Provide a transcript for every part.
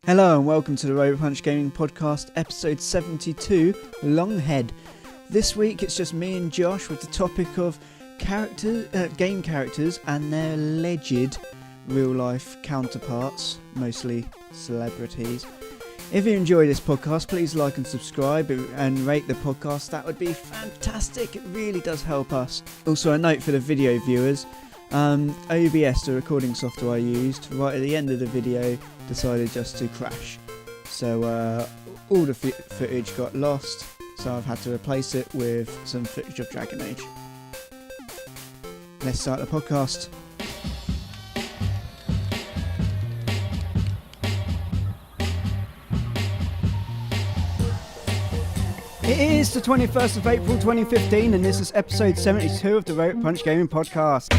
Hello and welcome to the Rover Punch Gaming Podcast, episode 72, Longhead. This week it's just me and Josh with the topic of game characters and their alleged real-life counterparts, mostly celebrities. If you enjoy this podcast, please like and subscribe and rate the podcast. That would be fantastic. It really does help us. Also, a note for the video viewers. OBS, the recording software I used, right at the end of the video decided just to crash. So all the footage got lost, so I've had to replace it with some footage of Dragon Age. Let's start the podcast. It is the 21st of April 2015 and this is episode 72 of the Rover Punch Gaming Podcast.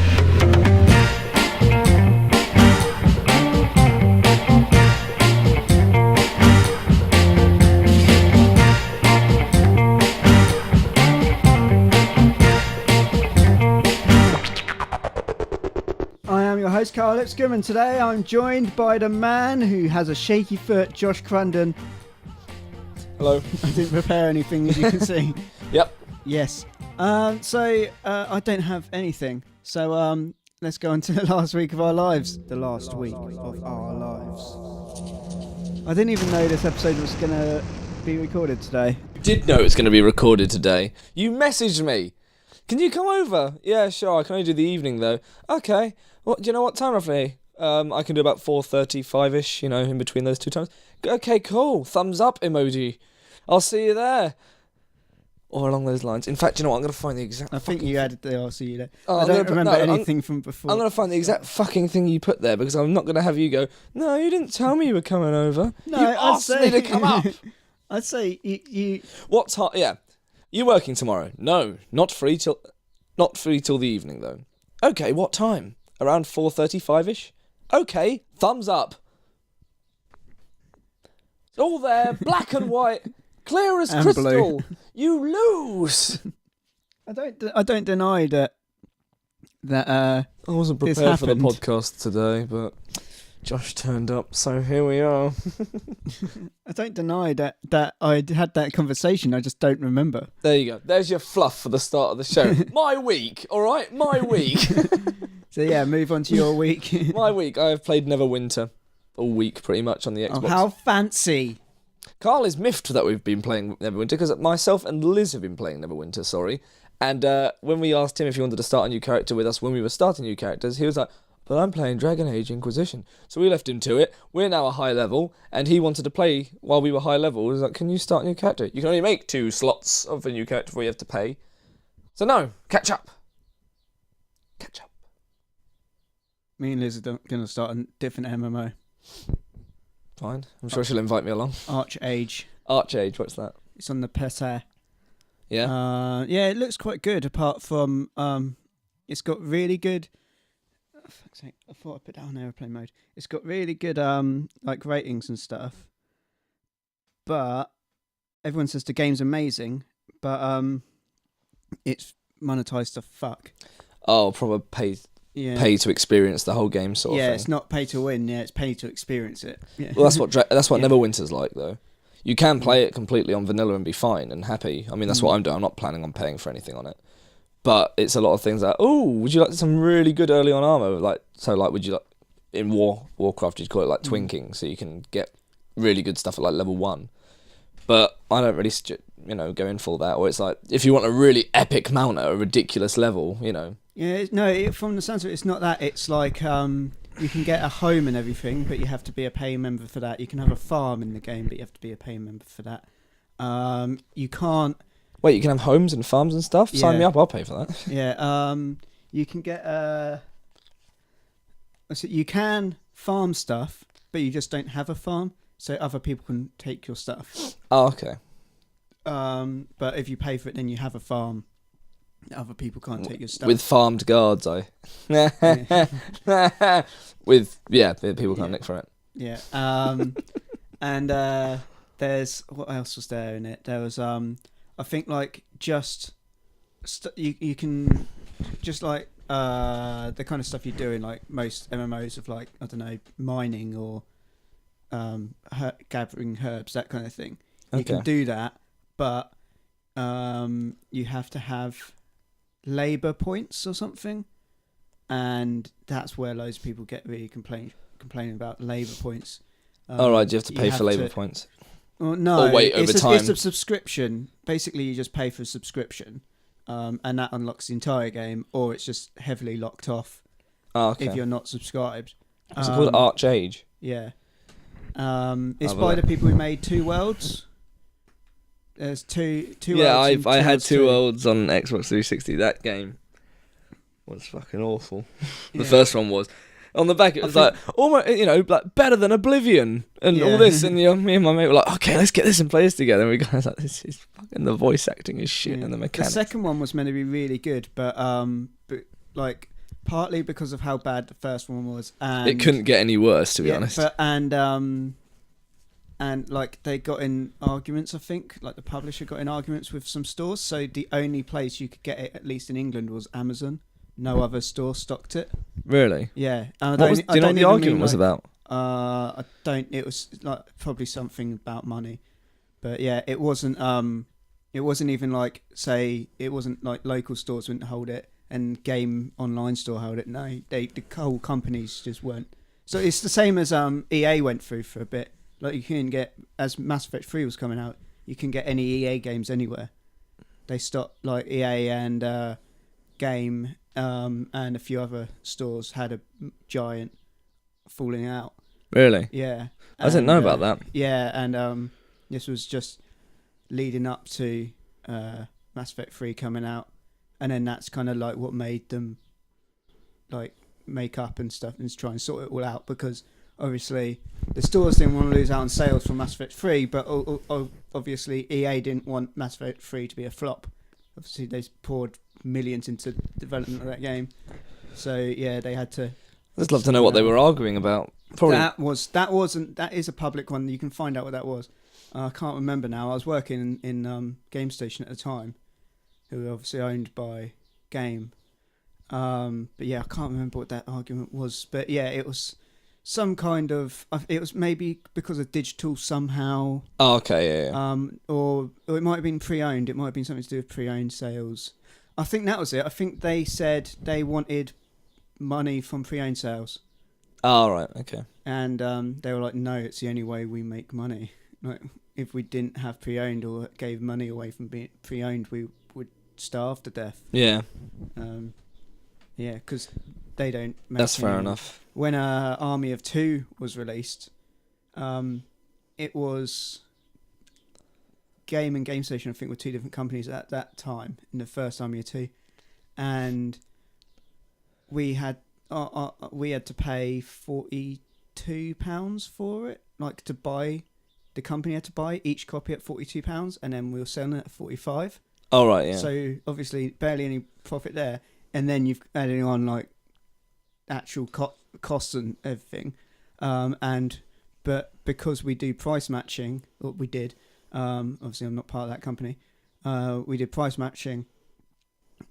I am your host Carl Lipscomb and today I'm joined by the man who has a shaky foot, Josh Crundon. Hello. I didn't prepare anything, as you can see. Yep. Yes. So I don't have anything. So let's go on to the last week of our lives. The last week of our lives. I didn't even know this episode was going to be recorded today. You did know it's going to be recorded today. You messaged me. Can you come over? Yeah, sure. I can only do the evening, though. Okay. Well, do you know what time roughly? I can do about 4:35ish, in between those two times. Okay, cool. Thumbs up emoji. I'll see you there. Or along those lines. In fact, you know what? I'm going to find the exact... I think you added the I'll see you there. Oh, I don't remember anything from before. I'm going to find the exact fucking thing you put there because I'm not going to have you go, no, you didn't tell me you were coming over. No, you asked me to come up. I'd say you... What time? Yeah. You working tomorrow? No, not free till the evening, though. Okay, what time? Around 4:35ish? Okay, thumbs up. It's all there, black and white, clear as and crystal. Blue. You lose. I don't deny that I wasn't prepared for the podcast today, but Josh turned up, so here we are. I don't deny that I had that conversation. I just don't remember. There you go. There's your fluff for the start of the show. My week, all right? My week. So yeah, move on to your week. My week. I have played Neverwinter all week, pretty much, on the Xbox. Oh, how fancy! Carl is miffed that we've been playing Neverwinter because myself and Liz have been playing Neverwinter, sorry. And when we asked him if he wanted to start a new character with us when we were starting new characters, he was like, but I'm playing Dragon Age Inquisition. So we left him to it. We're now a high level, and he wanted to play while we were high level. He was like, can you start a new character? You can only make 2 slots of a new character before you have to pay. So no, catch up. Catch up. Me and Liz are going to start a different MMO. Fine. I'm sure she'll invite me along. Age. Age, what's that? It's on the PC. Yeah? Yeah, it looks quite good, apart from... it's got really good... Oh, fuck's sake, I thought I put that on airplane mode. It's got really good ratings and stuff. But everyone says the game's amazing, but it's monetized to fuck. Oh, proper pay to experience the whole game sort of thing. Yeah, it's not pay to win. Yeah, it's pay to experience it. Yeah. Well, that's what Yeah. Neverwinter's like, though. You can play it completely on vanilla and be fine and happy. I mean, that's what I'm doing. I'm not planning on paying for anything on it. But it's a lot of things like, oh, would you like some really good early on armor? Would you like in Warcraft you'd call it like twinking, so you can get really good stuff at like level 1. But I don't really, go in for that. Or it's like if you want a really epic mount at a ridiculous level, Yeah, from the sounds of it, it's not that. It's like you can get a home and everything, but you have to be a paying member for that. You can have a farm in the game, but you have to be a paying member for that. You can't. Wait, you can have homes and farms and stuff? Yeah. Sign me up, I'll pay for that. Yeah, you can get you can farm stuff, but you just don't have a farm, so other people can take your stuff. Oh, okay. But if you pay for it, then you have a farm. Other people can't take your stuff. With farmed guards, people can't nick from it. Yeah. And there's what else was there in it? There was I think like just you can just like the kind of stuff you do in like most MMOs of like I don't know mining or gathering herbs, that kind of thing. You Okay. can do that, but you have to have labour points or something, and that's where loads of people get really complaining about labour points. All right, you have to pay for labour points. Well, no, or wait over time. It's a subscription. Basically, you just pay for a subscription, and that unlocks the entire game, or it's just heavily locked off if you're not subscribed. Is it called Arch Age? Yeah. It's by the people who made Two Worlds. There's two Yeah, Worlds. I had Two Worlds on Xbox 360. That game was fucking awful. The first one was. On the back, it was like almost, like better than Oblivion and all this. And me and my mate were like, okay, let's get this and play this together. And we guys like, this is fucking, the voice acting is shit and the mechanics. The second one was meant to be really good, but like partly because of how bad the first one was, and it couldn't get any worse, to be honest. But and like they got in arguments. I think like the publisher got in arguments with some stores. So the only place you could get it, at least in England, was Amazon. No other store stocked it. Really? Yeah. Do you know what the argument was about? I don't. It was like probably something about money, but yeah, it wasn't. It wasn't even like, say, it wasn't like local stores wouldn't hold it and game online store held it. No, the whole companies just weren't. So it's the same as EA went through for a bit. Like you couldn't get, as Mass Effect 3 was coming out, you can get any EA games anywhere. They stopped, like EA and Game. And a few other stores had a giant falling out. Really? Yeah. I didn't know about that. Yeah, and this was just leading up to Mass Effect 3 coming out, and then that's kind of like what made them like make up and stuff and try and sort it all out, because obviously the stores didn't want to lose out on sales from Mass Effect 3, but obviously EA didn't want Mass Effect 3 to be a flop. Obviously they poured millions into development of that game, so yeah, they had to. I'd just love to know what they were arguing about. Probably that is a public one. You can find out what that was. I can't remember now. I was working in Game Station at the time, who were obviously owned by Game. But yeah, I can't remember what that argument was. But yeah, it was some kind of. It was maybe because of digital somehow. Oh, okay, yeah. Or it might have been pre-owned. It might have been something to do with pre-owned sales. I think that was it. I think they said they wanted money from pre-owned sales. Oh, right, okay. And they were like, no, it's the only way we make money. Like, if we didn't have pre-owned or gave money away from being pre-owned, we would starve to death. Yeah. Yeah, because they don't make That's fair enough. When Army of Two was released, it was... Game and Game Station, I think, were two different companies at that time in the first Army of Two, and we had to pay £42 for it, like to buy. The company had to buy each copy at £42, and then we were selling it at £45. Oh right, yeah. So obviously, barely any profit there, and then you've adding on like actual costs and everything, but because we do price matching, what we did. Obviously I'm not part of that company. We did price matching.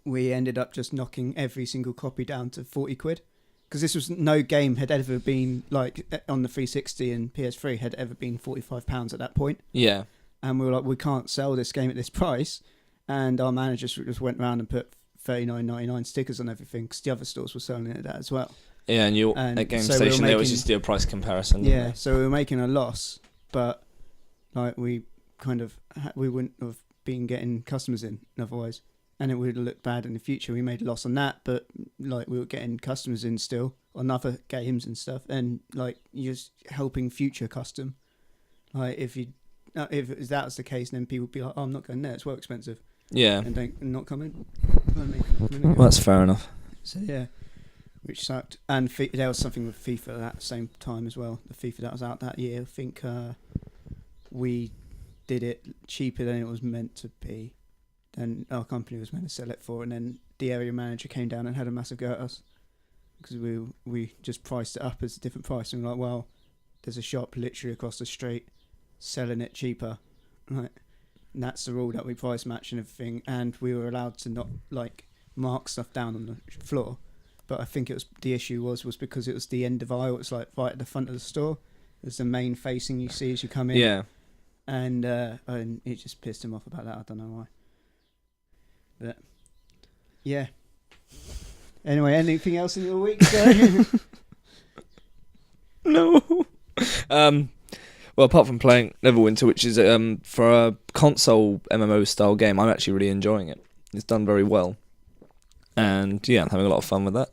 We ended up just knocking every single copy down to 40 quid, because this was no game had ever been like on the 360 and PS3 had ever been £45 at that point. Yeah. And we were like, we can't sell this game at this price, and our manager just went around and put $39.99 stickers on everything, because the other stores were selling it at that as well. Yeah, and at Game Station they was just do a price comparison. Yeah, so we were making a loss, but like we wouldn't have been getting customers in otherwise, and it would have looked bad in the future. We made a loss on that, but like we were getting customers in still on other games and stuff, and like you're just helping future custom. Like if that was the case, then people would be like, oh, I'm not going there, it's well expensive. Yeah. And not come in. Well, that's fair enough. So yeah, which sucked. And there was something with FIFA at that same time as well. The FIFA that was out that year, I think we did it cheaper than it was meant to be, than our company was meant to sell it for, and then the area manager came down and had a massive go at us because we just priced it up as a different price, and we're like, well, there's a shop literally across the street selling it cheaper, right? And that's the rule, that we price match and everything, and we were allowed to not like mark stuff down on the floor, but I think it was the issue was because it was the end of aisle, it's like right at the front of the store. as the main facing you see as you come in. Yeah. And it just pissed him off about that. I don't know why. But yeah. Anyway, anything else in your week? No. Well, apart from playing Neverwinter, which is for a console MMO style game, I'm actually really enjoying it. It's done very well, and yeah, I'm having a lot of fun with that.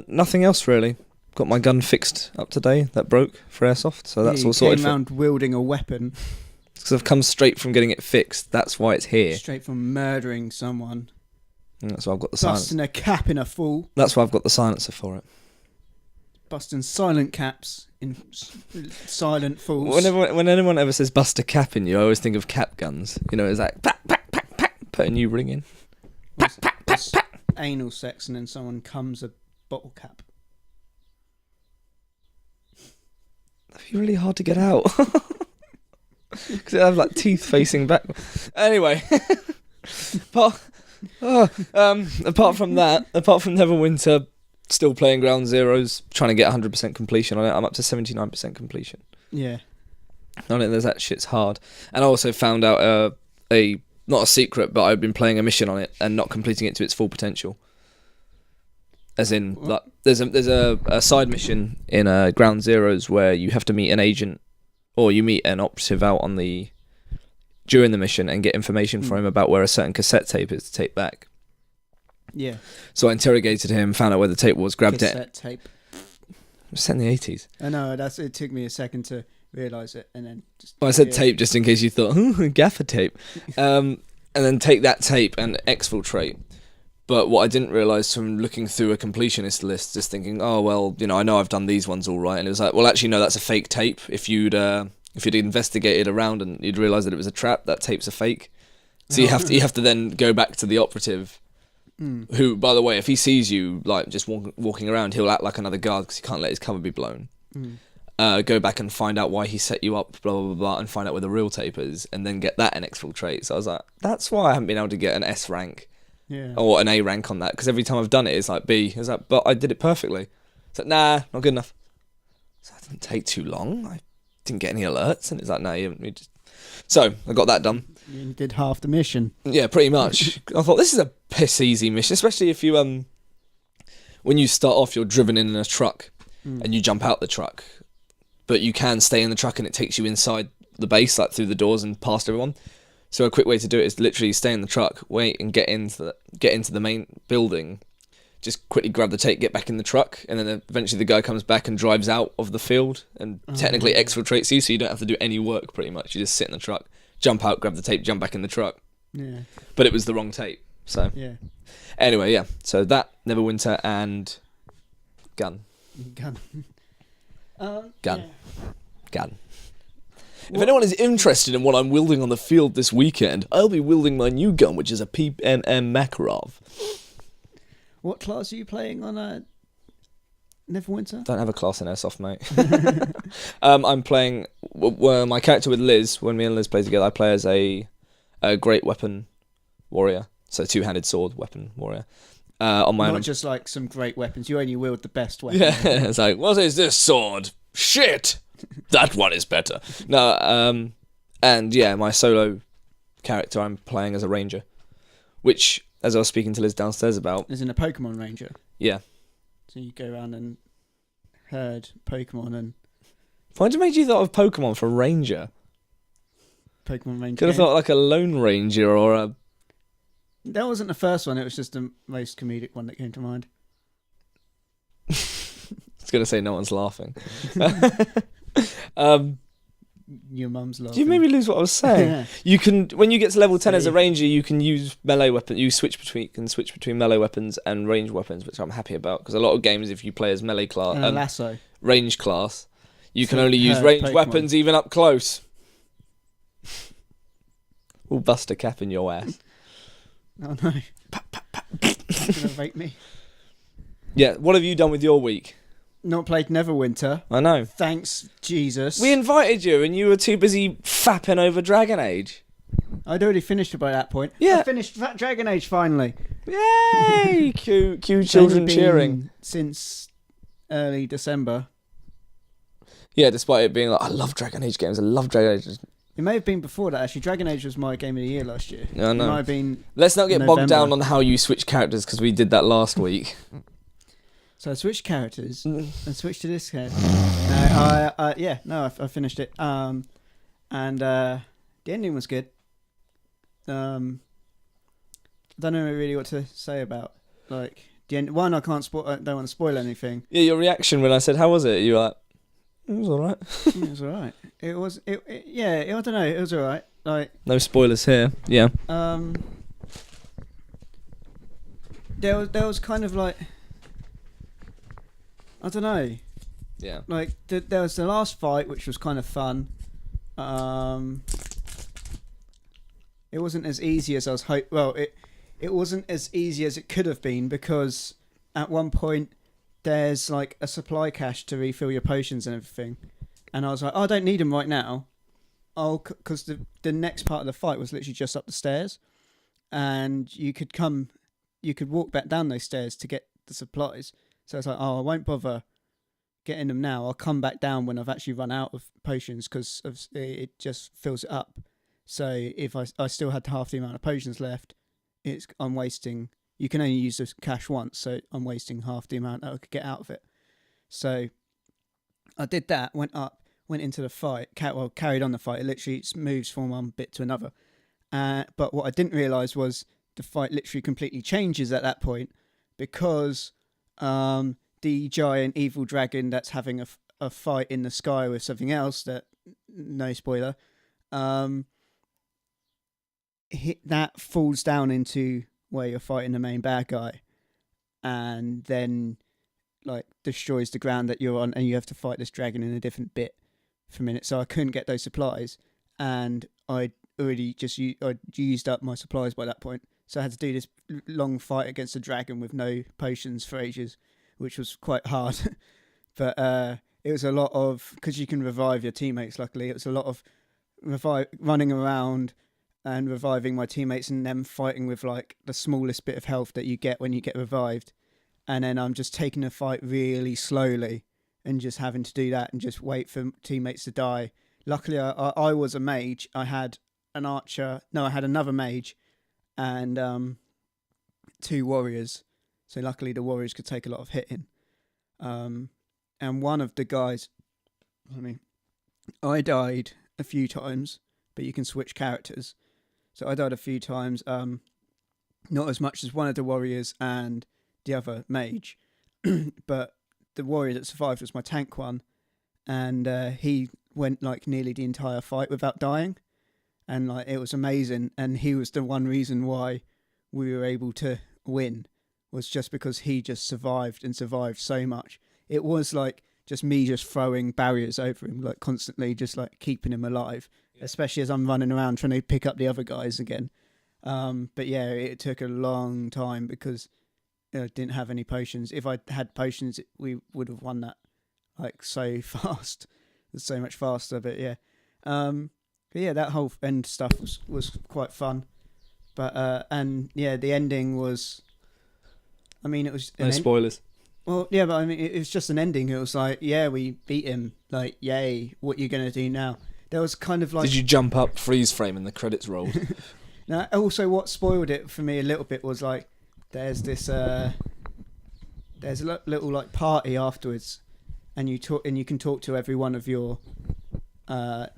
Nothing else really. Got my gun fixed up today. That broke for airsoft, so that's all sorted. Came around wielding a weapon. Because I've come straight from getting it fixed. That's why it's here. Straight from murdering someone. And that's why I've got the Busting a cap in a fool. That's why I've got the silencer for it. Busting silent caps in silent fools. When anyone ever says bust a cap in you, I always think of cap guns. You know, it's like pack, pack, pack, pack, put a new ring in. Pack, pack, pack, pack. Anal sex and then someone comes a bottle cap. That'd be really hard to get out. Because it have like teeth facing back. Anyway, apart from Neverwinter, still playing Ground Zeroes, trying to get 100% completion on it. I'm up to 79% completion. Yeah. On it, that shit's hard. And I also found out not a secret, but I've been playing a mission on it and not completing it to its full potential. As in, like, there's a side mission in Ground Zeroes where you have to meet an agent, or you meet an operative out during the mission and get information from him about where a certain cassette tape is to take back. Yeah. So I interrogated him, found out where the tape was, grabbed cassette it. Tape. It was set in the 80s. I know, it took me a second to realise it, and then just... Well, I said tape just in case you thought, gaffer tape. And then take that tape and exfiltrate. But what I didn't realise from looking through a completionist list, just thinking, oh, well, you know, I know I've done these ones all right. And it was like, well, actually, no, that's a fake tape. If you'd investigated around and you'd realise that it was a trap, that tape's a fake. So you have to then go back to the operative, who, by the way, if he sees you like just walking around, he'll act like another guard because he can't let his cover be blown. Go back and find out why he set you up, blah, blah, blah, blah, and find out where the real tape is, and then get that and exfiltrate. So I was like, that's why I haven't been able to get an S rank. Yeah. Or an A rank on that, because every time I've done it, it's like B. I was like, but I did it perfectly. It's like, nah, not good enough. So that didn't take too long. I didn't get any alerts, and it's like, no, you just... So I got that done. You did half the mission. Yeah, pretty much. I thought this is a piss easy mission, especially if you when you start off, you're driven in a truck and you jump out the truck, but you can stay in the truck and it takes you inside the base, like through the doors and past everyone. So a quick way to do it is literally stay in the truck, wait, and get into the main building. Just quickly grab the tape, get back in the truck, and then eventually the guy comes back and drives out of the field and technically exfiltrates you, so you don't have to do any work pretty much. You just sit in the truck, jump out, grab the tape, jump back in the truck. Yeah. But it was the wrong tape. So yeah. Anyway, yeah. So that, Neverwinter, and gun. Gun. Yeah. Gun. If anyone is interested in what I'm wielding on the field this weekend, I'll be wielding my new gun, which is a PMM Makarov. What class are you playing on Neverwinter? Don't have a class in Airsoft, mate. I'm playing my character with Liz. When me and Liz play together, I play as a great weapon warrior. So two-handed sword weapon warrior. On my Not just like some great weapons. You only wield the best weapon. Yeah, it's like, what is this sword? Shit! That one is better. No, and yeah, my solo character I'm playing as a ranger, which, as I was speaking to Liz downstairs about, is in a Pokemon ranger. Yeah. So you go around and herd Pokemon and. Why did you make you thought of Pokemon for ranger? Pokemon ranger. Could have thought like a Lone Ranger or a. That wasn't the first one. It was just the most comedic one that came to mind. I was gonna say no one's laughing. Your mum's laughing. You made me lose what I was saying. Yeah. You can, when you get to level 10 as a ranger, you can use melee weapon. You switch between melee weapons and range weapons, which I'm happy about, because a lot of games, if you play as melee class, lasso, range class, you can only use ranged weapons even up close. We'll bust a cap in your ass. Oh no! It's gonna rape me. Yeah. What have you done with your week? Not played Neverwinter. I know. Thanks, Jesus. We invited you and you were too busy fapping over Dragon Age. I'd already finished it by that point. Yeah. I finished Dragon Age finally. Yay! Cue children cheering. Since early December. Yeah, despite it being like, I love Dragon Age games. I love Dragon Age. It may have been before that, actually. Dragon Age was my game of the year last year. Yeah, I know. It might have been Let's not get November. bogged down on how you switch characters, because we did that last week. So I switched characters and switched to this character. I finished it. And the ending was good. I don't know really what to say about like the end. One, I can't spoil. I don't want to spoil anything. Yeah, your reaction when I said, how was it? You were like, it was alright. It was alright. I don't know. It was alright. Like, no spoilers here. Yeah. There was kind of like, I don't know. Yeah. Like there was the last fight, which was kind of fun. It wasn't as easy as I was hoping. Well, it wasn't as easy as it could have been, because at one point there's like a supply cache to refill your potions and everything, and I was like, I don't need them right now. Because the next part of the fight was literally just up the stairs, and you could walk back down those stairs to get the supplies. So I was like, I won't bother getting them now. I'll come back down when I've actually run out of potions, because it just fills it up. So if I still had half the amount of potions left, I'm wasting. You can only use this cache once, so I'm wasting half the amount that I could get out of it. So I did that. Went into the fight. Carried on the fight. It literally moves from one bit to another. But what I didn't realise was the fight literally completely changes at that point, because the giant evil dragon that's having a fight in the sky with something else, that, no spoiler, that falls down into where you're fighting the main bad guy, and then like destroys the ground that you're on, and you have to fight this dragon in a different bit for a minute. So I couldn't get those supplies, and I'd already I'd used up my supplies by that point. So I had to do this long fight against a dragon with no potions for ages, which was quite hard. But it was a lot of, because you can revive your teammates, luckily, it was a lot of running around and reviving my teammates, and them fighting with like the smallest bit of health that you get when you get revived. And then I'm just taking the fight really slowly and just having to do that and just wait for teammates to die. Luckily, I was a mage. I had an archer. No, I had another mage and 2 warriors. So luckily the warriors could take a lot of hitting. And one of the guys, I died a few times, but you can switch characters. So I died a few times, not as much as one of the warriors and the other mage, but the warrior that survived was my tank one, and he went like nearly the entire fight without dying, and like it was amazing. And he was the one reason why we were able to win, was just because he just survived and survived so much. It was like just me just throwing barriers over him, like constantly just like keeping him alive, especially as I'm running around trying to pick up the other guys again. But yeah, it took a long time because I didn't have any potions. If I had potions, we would have won that like so fast. It's so much faster. But yeah, that whole end stuff was quite fun. But and yeah, the ending was. It was no spoilers. Well, yeah, but it was just an ending. It was like, yeah, we beat him. Like, yay! What are you gonna do now? There was kind of like. Did you jump up, freeze frame, and the credits rolled? Now, also, what spoiled it for me a little bit was like, there's this, there's a little like party afterwards, and you can talk to every one of your party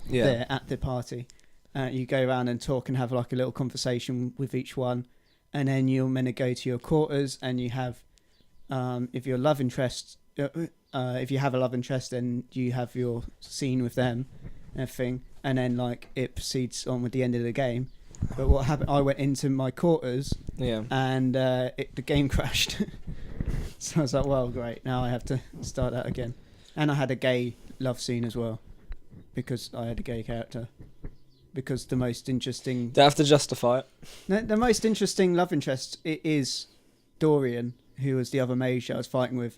there at the party. You go around and talk and have like a little conversation with each one. And then you're meant to go to your quarters, and you have, if you're love interest, if you have a love interest, then you have your scene with them, and everything. And then like it proceeds on with the end of the game. But what happened? I went into my quarters, and the game crashed. So I was like, well, great. Now I have to start that again. And I had a gay love scene as well, because I had a gay character. Because the most interesting... They have to justify it. The most interesting love interest is Dorian, who was the other mage I was fighting with.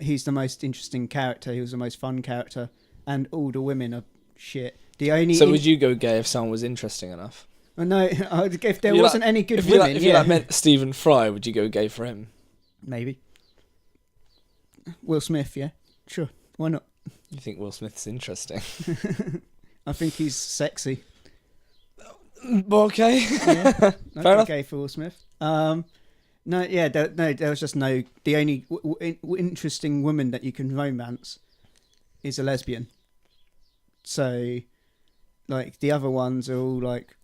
He's the most interesting character. He was the most fun character. And all the women are shit. So would you go gay if someone was interesting enough? No, if there wasn't any good women... If you meant Stephen Fry, would you go gay for him? Maybe. Will Smith, yeah. Sure, why not? You think Will Smith's interesting? I think he's sexy. Okay. Yeah, Fair enough. Okay for Will Smith. No, yeah, there was just no. The only interesting woman that you can romance is a lesbian. So, like, the other ones are all like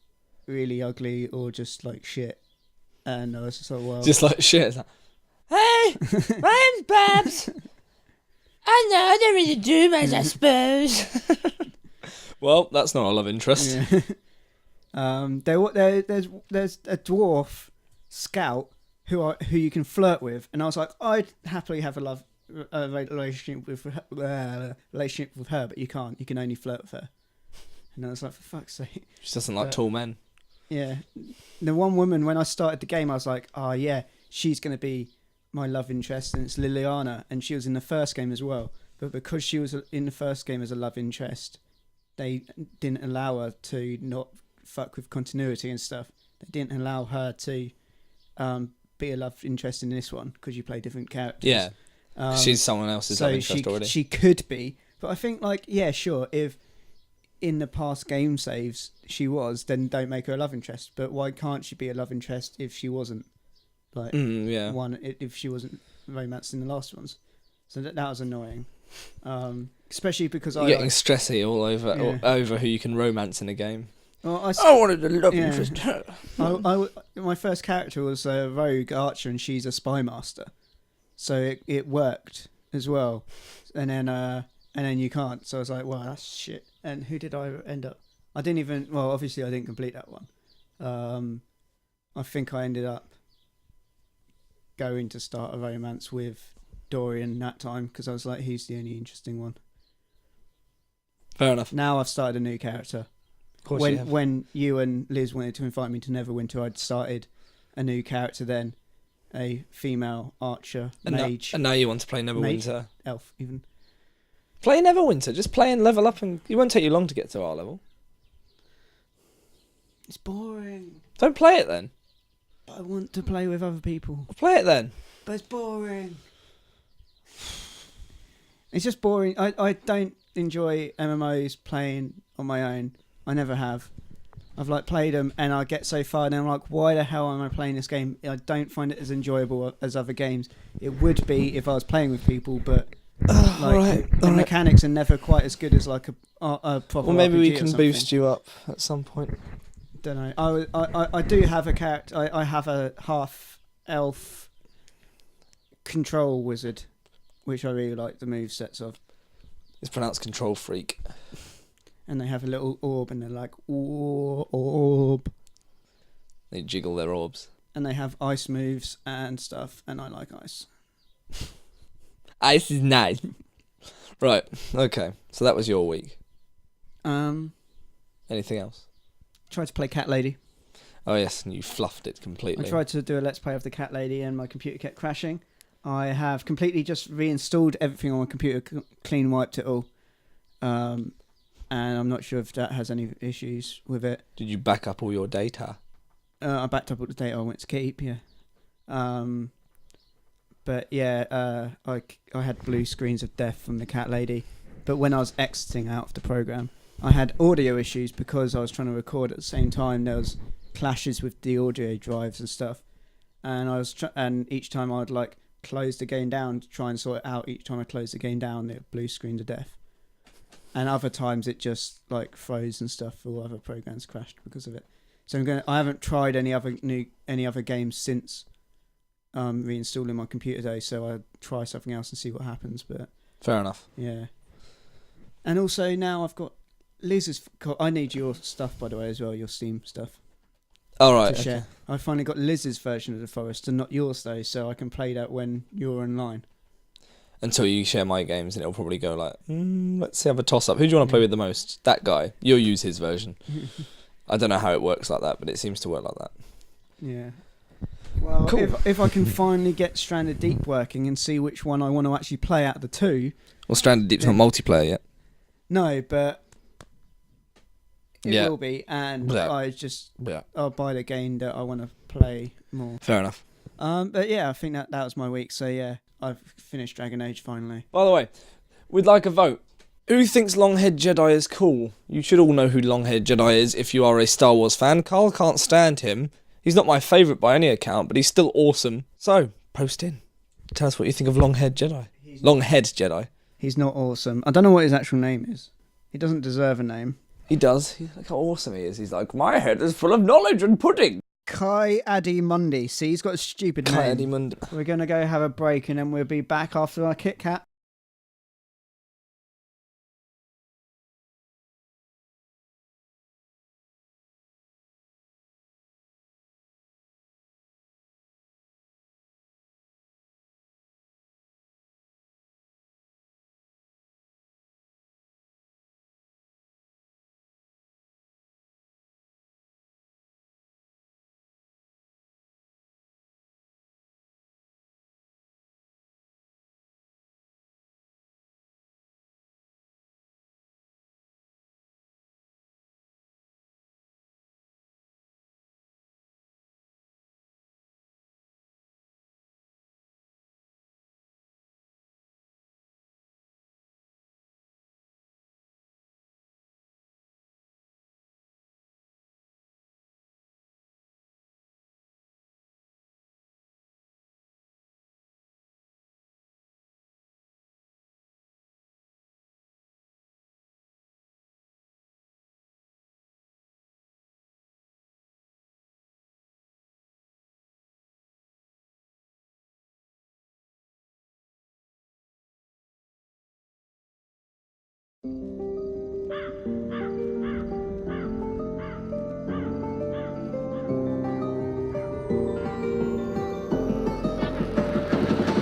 really ugly or just like shit. And I was just like, well, Just like shit. It's like, hey, my name's Babs. I know, I don't really do much, I suppose. Well, that's not a love interest. yeah. There's a dwarf scout who you can flirt with, and I was like, I'd happily have a relationship with her, but you can't. You can only flirt with her. And I was like, for fuck's sake. She doesn't like tall men. Yeah. The one woman, when I started the game, I was like, oh yeah, she's going to be my love interest, and it's Liliana, and she was in the first game as well. But because she was in the first game as a love interest, they didn't allow her to not fuck with continuity and stuff. They didn't allow her to be a love interest in this one because you play different characters. Yeah. She's someone else's love interest already. She could be, but I think, like, yeah, sure, if in the past game saves she was, then don't make her a love interest. But why can't she be a love interest if she wasn't? Like, if she wasn't romanced in the last ones. So that was annoying. Especially because You're getting stressy all over who you can romance in a game. Well, I wanted a love interest. My first character was a rogue archer, and she's a spy master, so it worked as well. And then you can't. So I was like, well, that's shit. And who did I end up? I didn't even. Well, obviously I didn't complete that one. I think I ended up going to start a romance with Dorian that time because I was like, he's the only interesting one. Fair enough. Now I've started a new character. Of course When you and Liz wanted to invite me to Neverwinter, I'd started a new character then, a female archer, mage. And now you want to play Neverwinter. Elf, even. Play Neverwinter. Just play and level up, and it won't take you long to get to our level. It's boring. Don't play it then. But I want to play with other people. Well, play it then. But it's boring. It's just boring. I don't enjoy MMOs playing on my own. I never have. I've like played them and I get so far and I'm like, why the hell am I playing this game? I don't find it as enjoyable as other games. It would be if I was playing with people, but the mechanics are never quite as good as like a proper. Well, maybe RPG we can boost you up at some point. Don't know. I do have a character. I have a half elf control wizard, which I really like the movesets of. It's pronounced control freak. And they have a little orb, and they're like, orb. They jiggle their orbs. And they have ice moves and stuff, and I like ice. Ice is nice. Right, okay. So that was your week. Anything else? Tried to play Cat Lady. Oh yes, and you fluffed it completely. I tried to do a Let's Play of the Cat Lady, and my computer kept crashing. I have completely just reinstalled everything on my computer, clean wiped it all. And I'm not sure if that has any issues with it. Did you back up all your data? I backed up all the data I went to keep, yeah. But yeah, I had blue screens of death from the Cat Lady. But when I was exiting out of the program, I had audio issues because I was trying to record at the same time. There was clashes with the audio drives and stuff. And and each time I'd like close the game down to try and sort it out. Each time I closed the game down, it blue screen of death. And other times it just like froze and stuff, or other programs crashed because of it. So I haven't tried any other games since reinstalling my computer today. So I'll try something else and see what happens. But fair enough. Yeah. And also now I've got Liz's. I need your stuff, by the way, as well. Your Steam stuff. All right. To share. I finally got Liz's version of the Forest and not yours though, so I can play that when you're online. Until you share my games, and it'll probably go like, let's have a toss-up. Who do you want to play with the most? That guy. You'll use his version. I don't know how it works like that, but it seems to work like that. Yeah. Well, cool. If I can finally get Stranded Deep working and see which one I want to actually play out of the two. Well, Stranded Deep's not multiplayer yet. No, but it will be, and I'll buy the game that I want to play more. Fair enough. But yeah, I think that was my week. So yeah, I've finished Dragon Age finally. By the way, We'd like a vote. Who thinks long-haired Jedi is cool? You should all know who long-haired Jedi is if you are a Star Wars fan. Carl can't stand him. He's not my favourite by any account, but he's still awesome. So, post in. Tell us what you think of long-haired Jedi. Long-haired Jedi. He's not awesome. I don't know what his actual name is. He doesn't deserve a name. He does. Look how awesome he is. He's like, my head is full of knowledge and pudding. Kai Adi Mundi. See, he's got a stupid name. Kai Adi Mundi. We're going to go have a break and then we'll be back after our Kit Kat.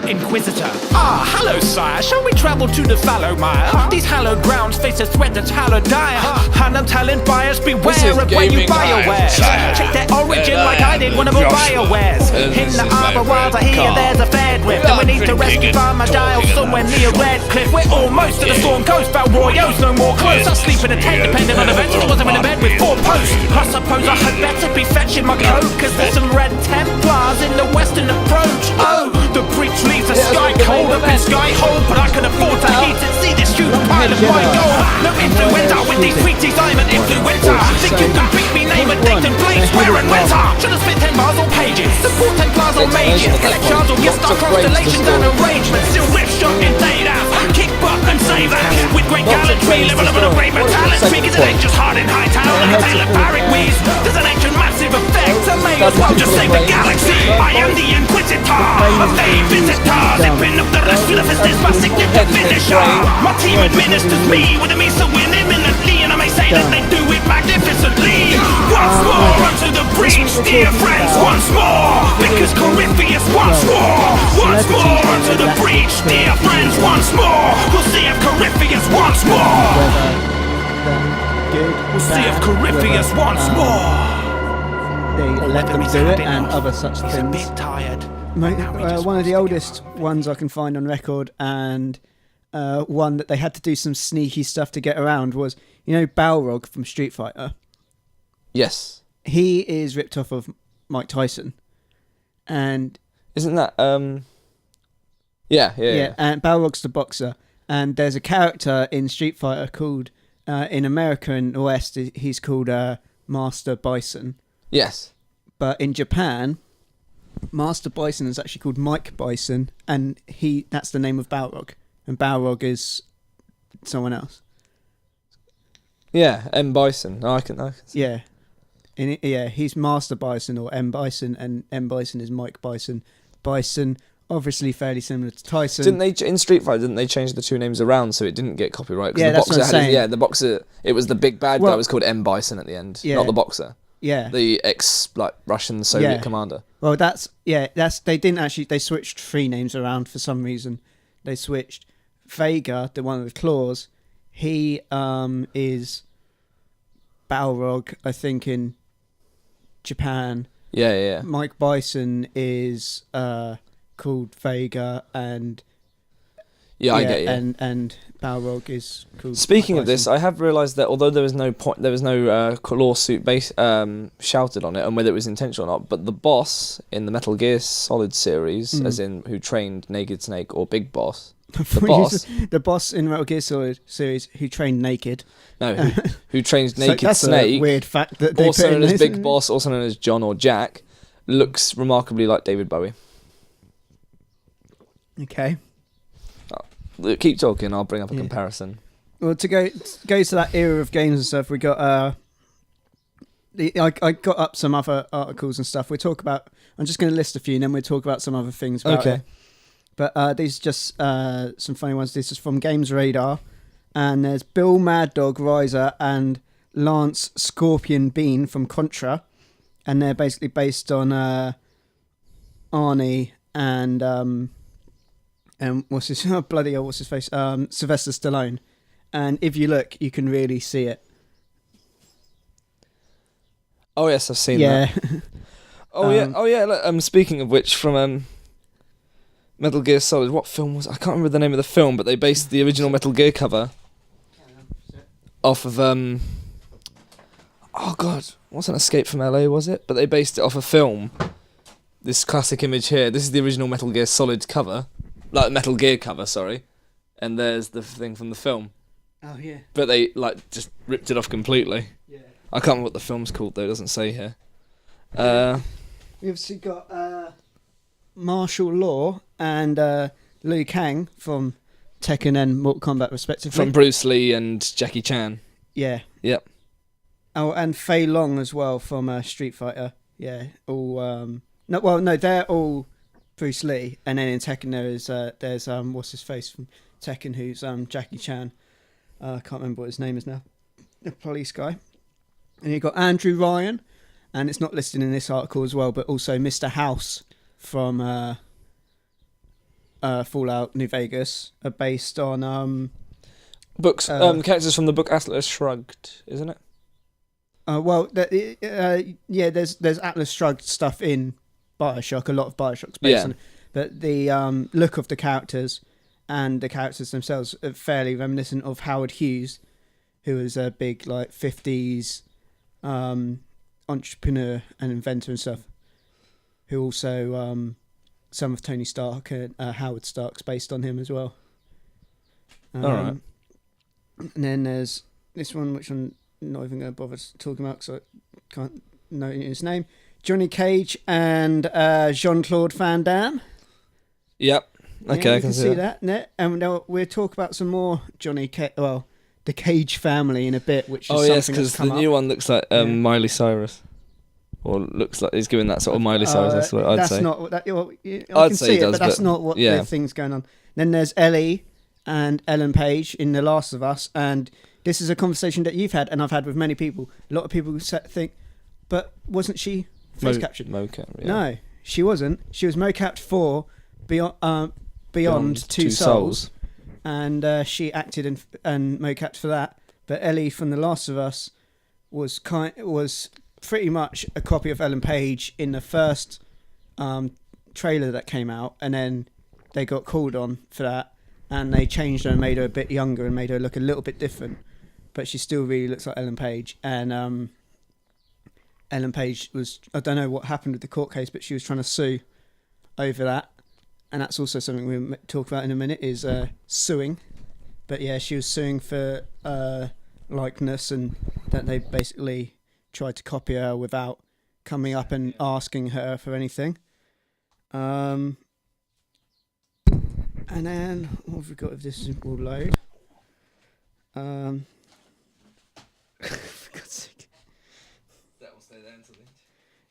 Inquisitor. Ah, hello, sire. Shall we travel to the fallow mire? These hallowed grounds face a threat that's hallowed dire. And I'm telling buyers, beware of when you buy your wares. Check their origin like I did one of the BioWares. In the Arbor Wilds, I hear there's a fair drift, and we need to rescue Farmer Giles somewhere near Redcliffe. We're almost to the Storm Coast, Balroyo's no more close. I sleep in a tent depending on events, I wasn't in a bed with 4 posts. I suppose I had better be fetching my coat, cause there's some red Templars in the western approach. Oh, the breach leaves a sky cold up in Skyhold, but I can afford to heat it. See this huge pile of white gold. No influenza with these tweeties, I'm an influencer. Think you can beat me, name a date and place, where and when. Should have spent 10 bars on pages, support 10 bars on mages, collect shards or get star constellations and arrangements. Still rip shot in data, kick butt and save that. With great gallantry, level up on a brave talentry, cause it ain't just hard in high town and Taylor Barrick Weeds. There's an ancient massive effect, I may as well just save the galaxy. I am the Inquisitor, a vain visitor, zipping up the rest of the business, my signature finisher. My team administers me with a me so win imminently, and I may say that they do it magnificently. Once more onto the breach, dear friends, once more, because Corypheus once more. Once more onto the breach, dear friends, once more. We'll see if Corypheus once more. We'll see if Corypheus once more. They let them do it and other such He's things. a bit tired. One of the oldest ones I can find on record, and one that they had to do some sneaky stuff to get around was, you know, Balrog from Street Fighter. Yes. He is ripped off of Mike Tyson, and Isn't that Yeah. and Balrog's the boxer, and there's a character in Street Fighter called in America and the West he's called Master Bison. Yes. But in Japan, Master Bison is actually called Mike Bison, and that's the name of Balrog, and Balrog is someone else. Yeah, M. Bison. No, I can see. Yeah. He's Master Bison or M. Bison, and M. Bison is Mike Bison. Bison, obviously fairly similar to Tyson. Didn't they, in Street Fighter, didn't they change the two names around so it didn't get copyright? Yeah, the that's boxer what I'm saying. the boxer, it was the big bad guy was called M. Bison at the end, not the boxer. Yeah. The Russian Soviet commander. Well, they didn't actually, they switched 3 names around for some reason. They switched Vega, the one with the claws, he is Balrog, I think, in Japan. Yeah. Mike Bison is called Vega, and I get you. And Balrog is called. Speaking Mike of this, Bison. I have realised that although there was no lawsuit shouted on it, and whether it was intentional or not, but the boss in the Metal Gear Solid series, as in who trained Naked Snake or Big Boss, The boss in Metal Gear Solid series who trained naked. No, who trains Naked that's Snake. A weird fact that they also put in known as this. Big Boss, also known as John or Jack, looks remarkably like David Bowie. Okay. Keep talking, I'll bring up a comparison. Well, to go to that era of games and stuff, we got I got up some other articles and stuff. We talk about. I'm just going to list a few, and then we'll talk about some other things about it. But these are just some funny ones. This is from Games Radar, and there's Bill Mad Dog Riser and Lance Scorpion Bean from Contra, and they're basically based on Arnie and what's his what's his face Sylvester Stallone, and if you look, you can really see it. Oh yes, I've seen that. Oh yeah. Look, speaking of which, from Metal Gear Solid, what film was? I can't remember the name of the film, but they based the original Metal Gear cover off of oh god, wasn't Escape from LA, was it? But they based it off a film. This classic image here. This is the original Metal Gear Solid cover, like Metal Gear cover, sorry. And there's the thing from the film. Oh yeah. But they just ripped it off completely. Yeah. I can't remember what the film's called though. It doesn't say here. We obviously got Martial Law and Liu Kang from Tekken and Mortal Kombat, respectively. From Bruce Lee and Jackie Chan. Yeah. Yep. Oh, and Fei Long as well from Street Fighter. Yeah. All. No, they're all Bruce Lee, and then in Tekken there's what's his face from Tekken, who's Jackie Chan. I can't remember what his name is now. The police guy. And you've got Andrew Ryan, and it's not listed in this article as well, but also Mr. House from Fallout New Vegas are based on books. Characters from the book Atlas Shrugged, isn't it? There's Atlas Shrugged stuff in BioShock. A lot of BioShock's based on it, but the look of the characters and the characters themselves are fairly reminiscent of Howard Hughes, who was a big 50s entrepreneur and inventor and stuff, who also some of Tony Stark and Howard Stark's based on him as well. All right. And then there's this one which I'm not even going to bother talking about because I can't know his name. Johnny Cage and Jean-Claude Van Damme. Yep. Okay, yeah, I can see that. And we'll talk about some more Johnny Cage. Well, the Cage family in a bit, which is yes, because the new one looks like Miley Cyrus, or looks like he's giving that sort of Miley Cyrus. That's what I'd say. Not what that. I can see it, but that's not what the thing's going on. Then there's Ellie and Ellen Page in The Last of Us, and this is a conversation that you've had and I've had with many people. A lot of people think, but wasn't she face captured? Mocap. Yeah. No, she wasn't. She was mocapped for Beyond Two Souls. And she acted and mocapped for that. But Ellie from The Last of Us was pretty much a copy of Ellen Page in the first trailer that came out, and then they got called on for that, and they changed her and made her a bit younger and made her look a little bit different. But she still really looks like Ellen Page. And Ellen Page was, I don't know what happened with the court case, but she was trying to sue over that. And that's also something we'll talk about in a minute, is suing. But yeah, she was suing for likeness, and that they basically tried to copy her without coming up and asking her for anything. And then, what have we got if this will load? For God's sake. That will stay there until the end.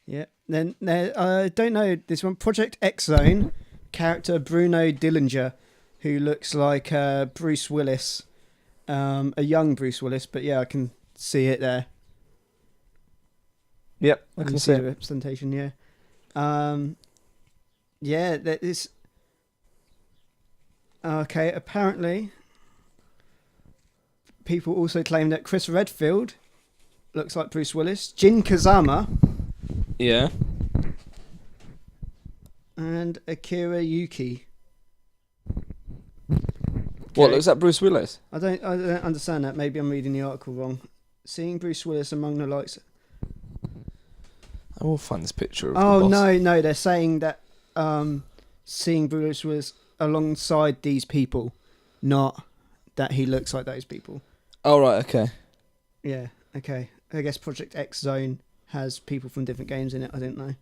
Yeah. Then I don't know this one. Project X Zone. Character Bruno Dillinger, who looks like Bruce Willis, a young Bruce Willis, but yeah, I can see it there. Yep, I can see the representation. Yeah, that is okay. Apparently, people also claim that Chris Redfield looks like Bruce Willis. Jin Kazama. Yeah. And Akira Yuki. What, looks like Bruce Willis? I don't understand that. Maybe I'm reading the article wrong. Seeing Bruce Willis among the likes. I will find this picture of the boss. No, they're saying that seeing Bruce Willis alongside these people, not that he looks like those people. Oh, right, okay. Yeah, okay. I guess Project X Zone has people from different games in it. I didn't know.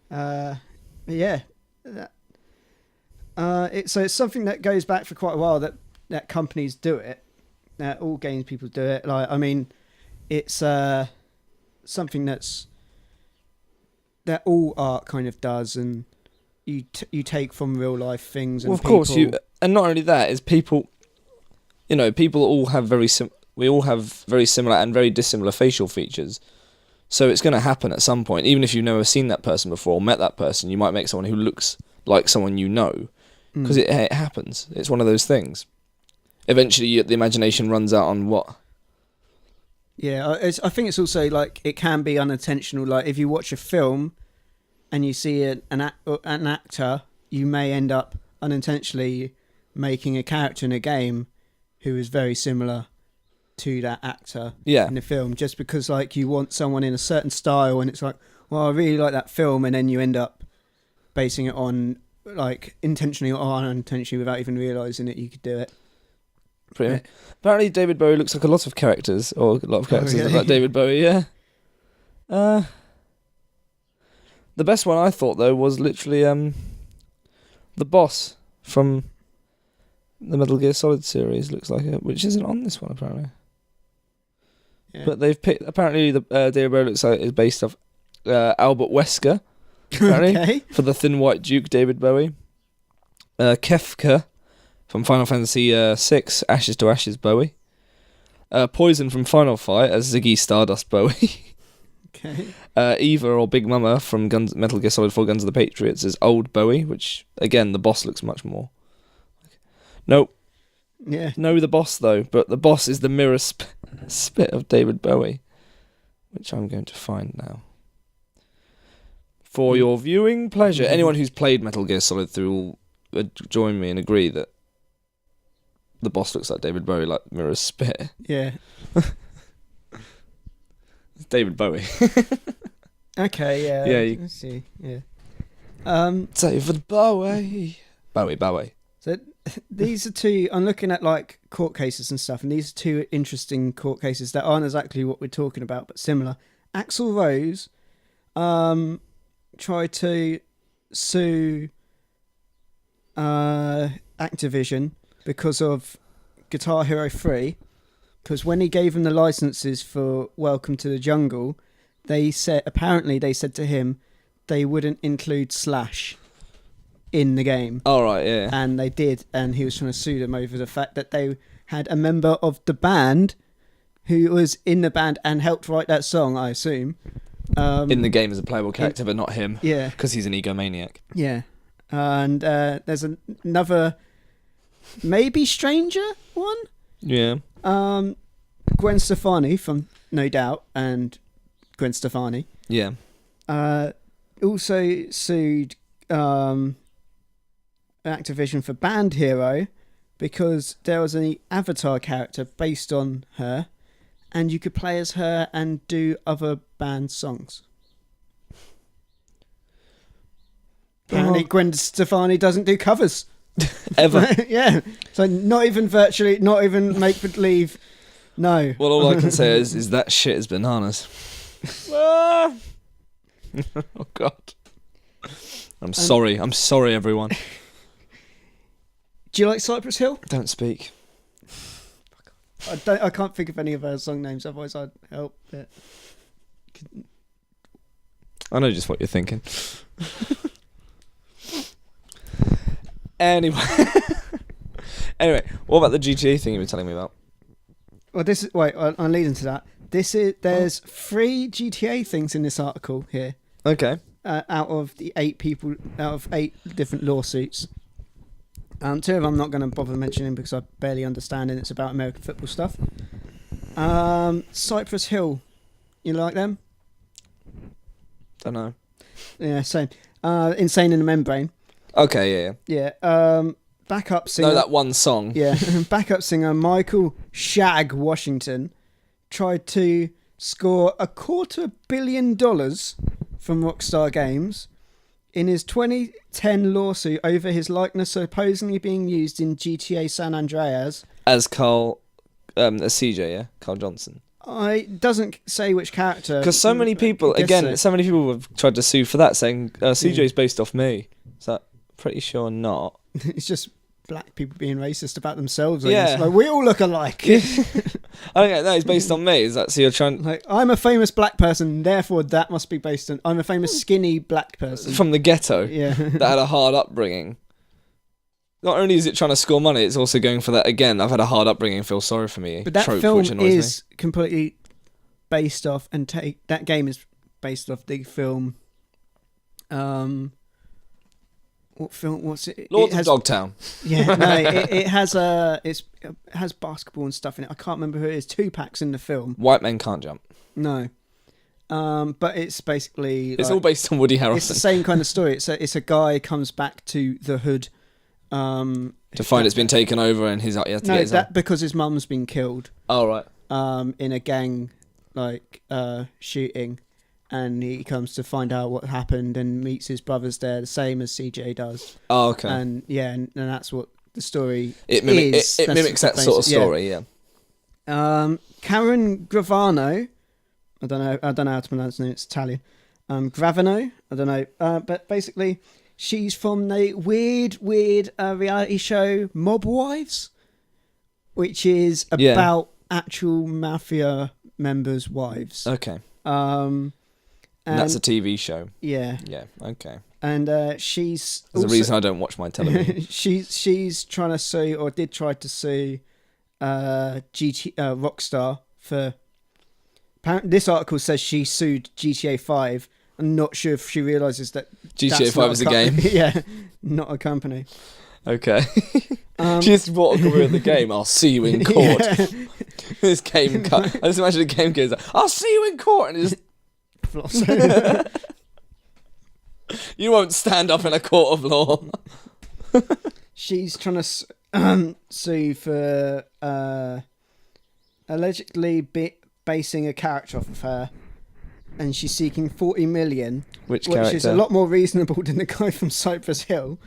But yeah. So it's something that goes back for quite a while that companies do it. That all games people do it. Like, I mean, it's something that all art kind of does, and you take from real life things. And well, of course, and not only that is people. People all have we all have very similar and very dissimilar facial features. So it's going to happen at some point. Even if you've never seen that person before or met that person, you might make someone who looks like someone you know. Because it happens. It's one of those things. Eventually, the imagination runs out on what? Yeah, I think it's also like it can be unintentional. Like if you watch a film and you see an actor, you may end up unintentionally making a character in a game who is very similar to that actor in the film, just because like you want someone in a certain style, and it's like, well, I really like that film, and then you end up basing it on like intentionally or unintentionally without even realising that you could do it. Pretty much. Apparently David Bowie looks like a lot of characters, or a lot of characters look like David Bowie, yeah. The best one I thought, though, was literally the boss from the Metal Gear Solid series, looks like it, which isn't on this one, apparently. Yeah. But they've picked, apparently the David Bowie looks like is based off Albert Wesker, apparently, for the Thin White Duke David Bowie. Kefka from Final Fantasy VI, Ashes to Ashes Bowie. Poison from Final Fight as Ziggy Stardust Bowie. Okay. Eva or Big Mama from Metal Gear Solid 4 Guns of the Patriots as Old Bowie, which, again, the boss looks much more. Nope. Yeah. No, the boss, though, but the boss is the mirror spit of David Bowie, which I'm going to find now. For your viewing pleasure. Anyone who's played Metal Gear Solid through will join me and agree that the boss looks like David Bowie, like mirror spit. Yeah. It's David Bowie. Okay, yeah. Yeah. Let's see. Yeah. David Bowie. Bowie. So these are two. I'm looking at like court cases and stuff, and these are two interesting court cases that aren't exactly what we're talking about, but similar. Axl Rose tried to sue Activision because of Guitar Hero 3, because when he gave them the licenses for Welcome to the Jungle, they said to him they wouldn't include Slash in the game. Oh, right, yeah. And they did, and he was trying to sue them over the fact that they had a member of the band who was in the band and helped write that song, I assume. In the game as a playable character, but not him. Yeah. Because he's an egomaniac. Yeah. And there's another, maybe stranger one? Yeah. Gwen Stefani from No Doubt and Gwen Stefani. Yeah. Also sued Activision for Band Hero because there was an avatar character based on her, and you could play as her and do other band songs. Apparently Gwen Stefani doesn't do covers. Ever. Yeah. So not even make-believe. No. Well, all I can say is that shit is bananas. Oh, God. I'm sorry, everyone. Do you like Cypress Hill? Don't speak. I can't think of any of her song names, otherwise I'd help it. I know just what you're thinking. Anyway, what about the GTA thing you were telling me about? Well, I'm leading to that. There's 3 GTA things in this article here. Okay. Out of 8 different lawsuits. 2 of them I'm not going to bother mentioning because I barely understand, and it's about American football stuff. Cypress Hill, you like them? Don't know. Yeah, same. Insane in the Membrane. Okay, yeah. Yeah. Backup singer. No, that one song. Yeah. Backup singer Michael Shag Washington tried to score $250 million from Rockstar Games In his 2010 lawsuit over his likeness supposedly being used in GTA San Andreas. As Carl, as CJ, yeah? Carl Johnson. It doesn't say which character. Because so many people, so many people have tried to sue for that, saying CJ's based off me. So pretty sure not. It's just black people being racist about themselves. I Yeah. guess. Like, we all look alike. I don't get that. It's based on me. Is that so? You're trying Like, I'm a famous black person, therefore that must be based on. I'm a famous skinny black person from the ghetto Yeah. that had a hard upbringing. Not only is it trying to score money, it's also going for that again. I've had a hard upbringing. Feel sorry for me. But that trope, film which annoys is completely based off, and that game is based off the film. What film? What's it? Lords of Dogtown. Yeah, no, it has basketball and stuff in it. I can't remember who it is. Tupac's in the film. White Men Can't Jump. No, but it's basically It's all based on Woody Harrelson. It's the same kind of story. It's a guy comes back to the hood. To find it's been taken over and he has to get his because his mum's been killed. Oh right. In a gang shooting, and he comes to find out what happened and meets his brothers there, the same as CJ does. Oh okay. And yeah, and that's what the story it is. It mimics that sort of story. Yeah. Karen Gravano, I don't know how to pronounce her name. It's Italian. Gravano, I don't know. But basically, she's from the weird reality show Mob Wives, which is about actual mafia members' wives. Okay. And that's a TV show. Yeah. Yeah. Okay. And she's. There's a reason I don't watch my television. she's trying to sue, or did try to sue, Rockstar for. Apparently, this article says she sued GTA 5. I'm not sure if she realises that GTA 5 is a game. Yeah, not a company. Okay. She just bought a career in the game. I'll see you in court. Yeah. This game cut. I just imagine the game goes like, I'll see you in court, and it just floss. You won't stand up in a court of law. She's trying to sue for allegedly basing a character off of her, and she's seeking 40 million, which is a lot more reasonable than the guy from Cypress Hill.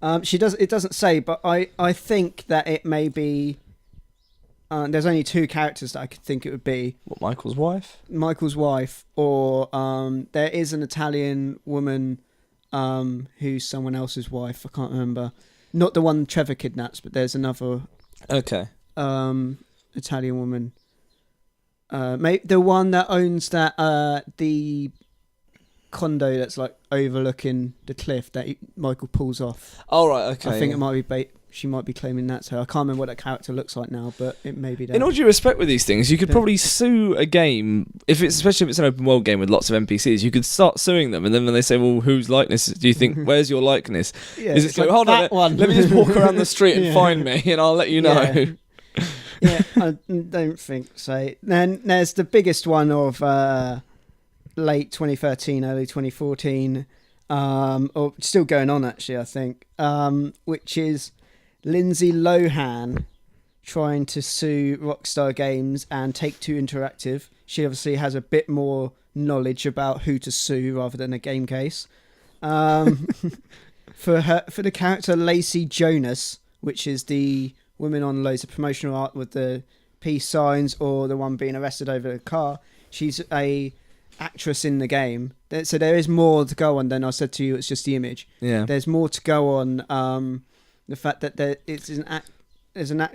It doesn't say, but I think that it may be. There's only two characters that I could think it would be. What, Michael's wife? Michael's wife, or there is an Italian woman who's someone else's wife. I can't remember. Not the one Trevor kidnaps, but there's another. Okay. Italian woman. The one that owns that the condo that's like overlooking the cliff that Michael pulls off. Oh right, okay. I think it might be she might be claiming that's her. I can't remember what that character looks like now, but it may be that. In all due respect with these things, you could probably sue a game, especially if it's an open world game with lots of NPCs, you could start suing them, and then when they say, well, whose likeness do you think, where's your likeness? Yeah, is it so, like, hold on, let me just walk around the street and find me, and I'll let you know. Yeah, I don't think so. Then there's the biggest one of late 2013, early 2014, or still going on actually, I think, which is Lindsay Lohan trying to sue Rockstar Games and Take-Two Interactive. She obviously has a bit more knowledge about who to sue rather than a game case. For the character Lacey Jonas, which is the woman on loads of promotional art with the peace signs, or the one being arrested over the car. She's a actress in the game, so there is more to go on than I said to you. It's just the image. Yeah, there's more to go on. The fact that there's an act.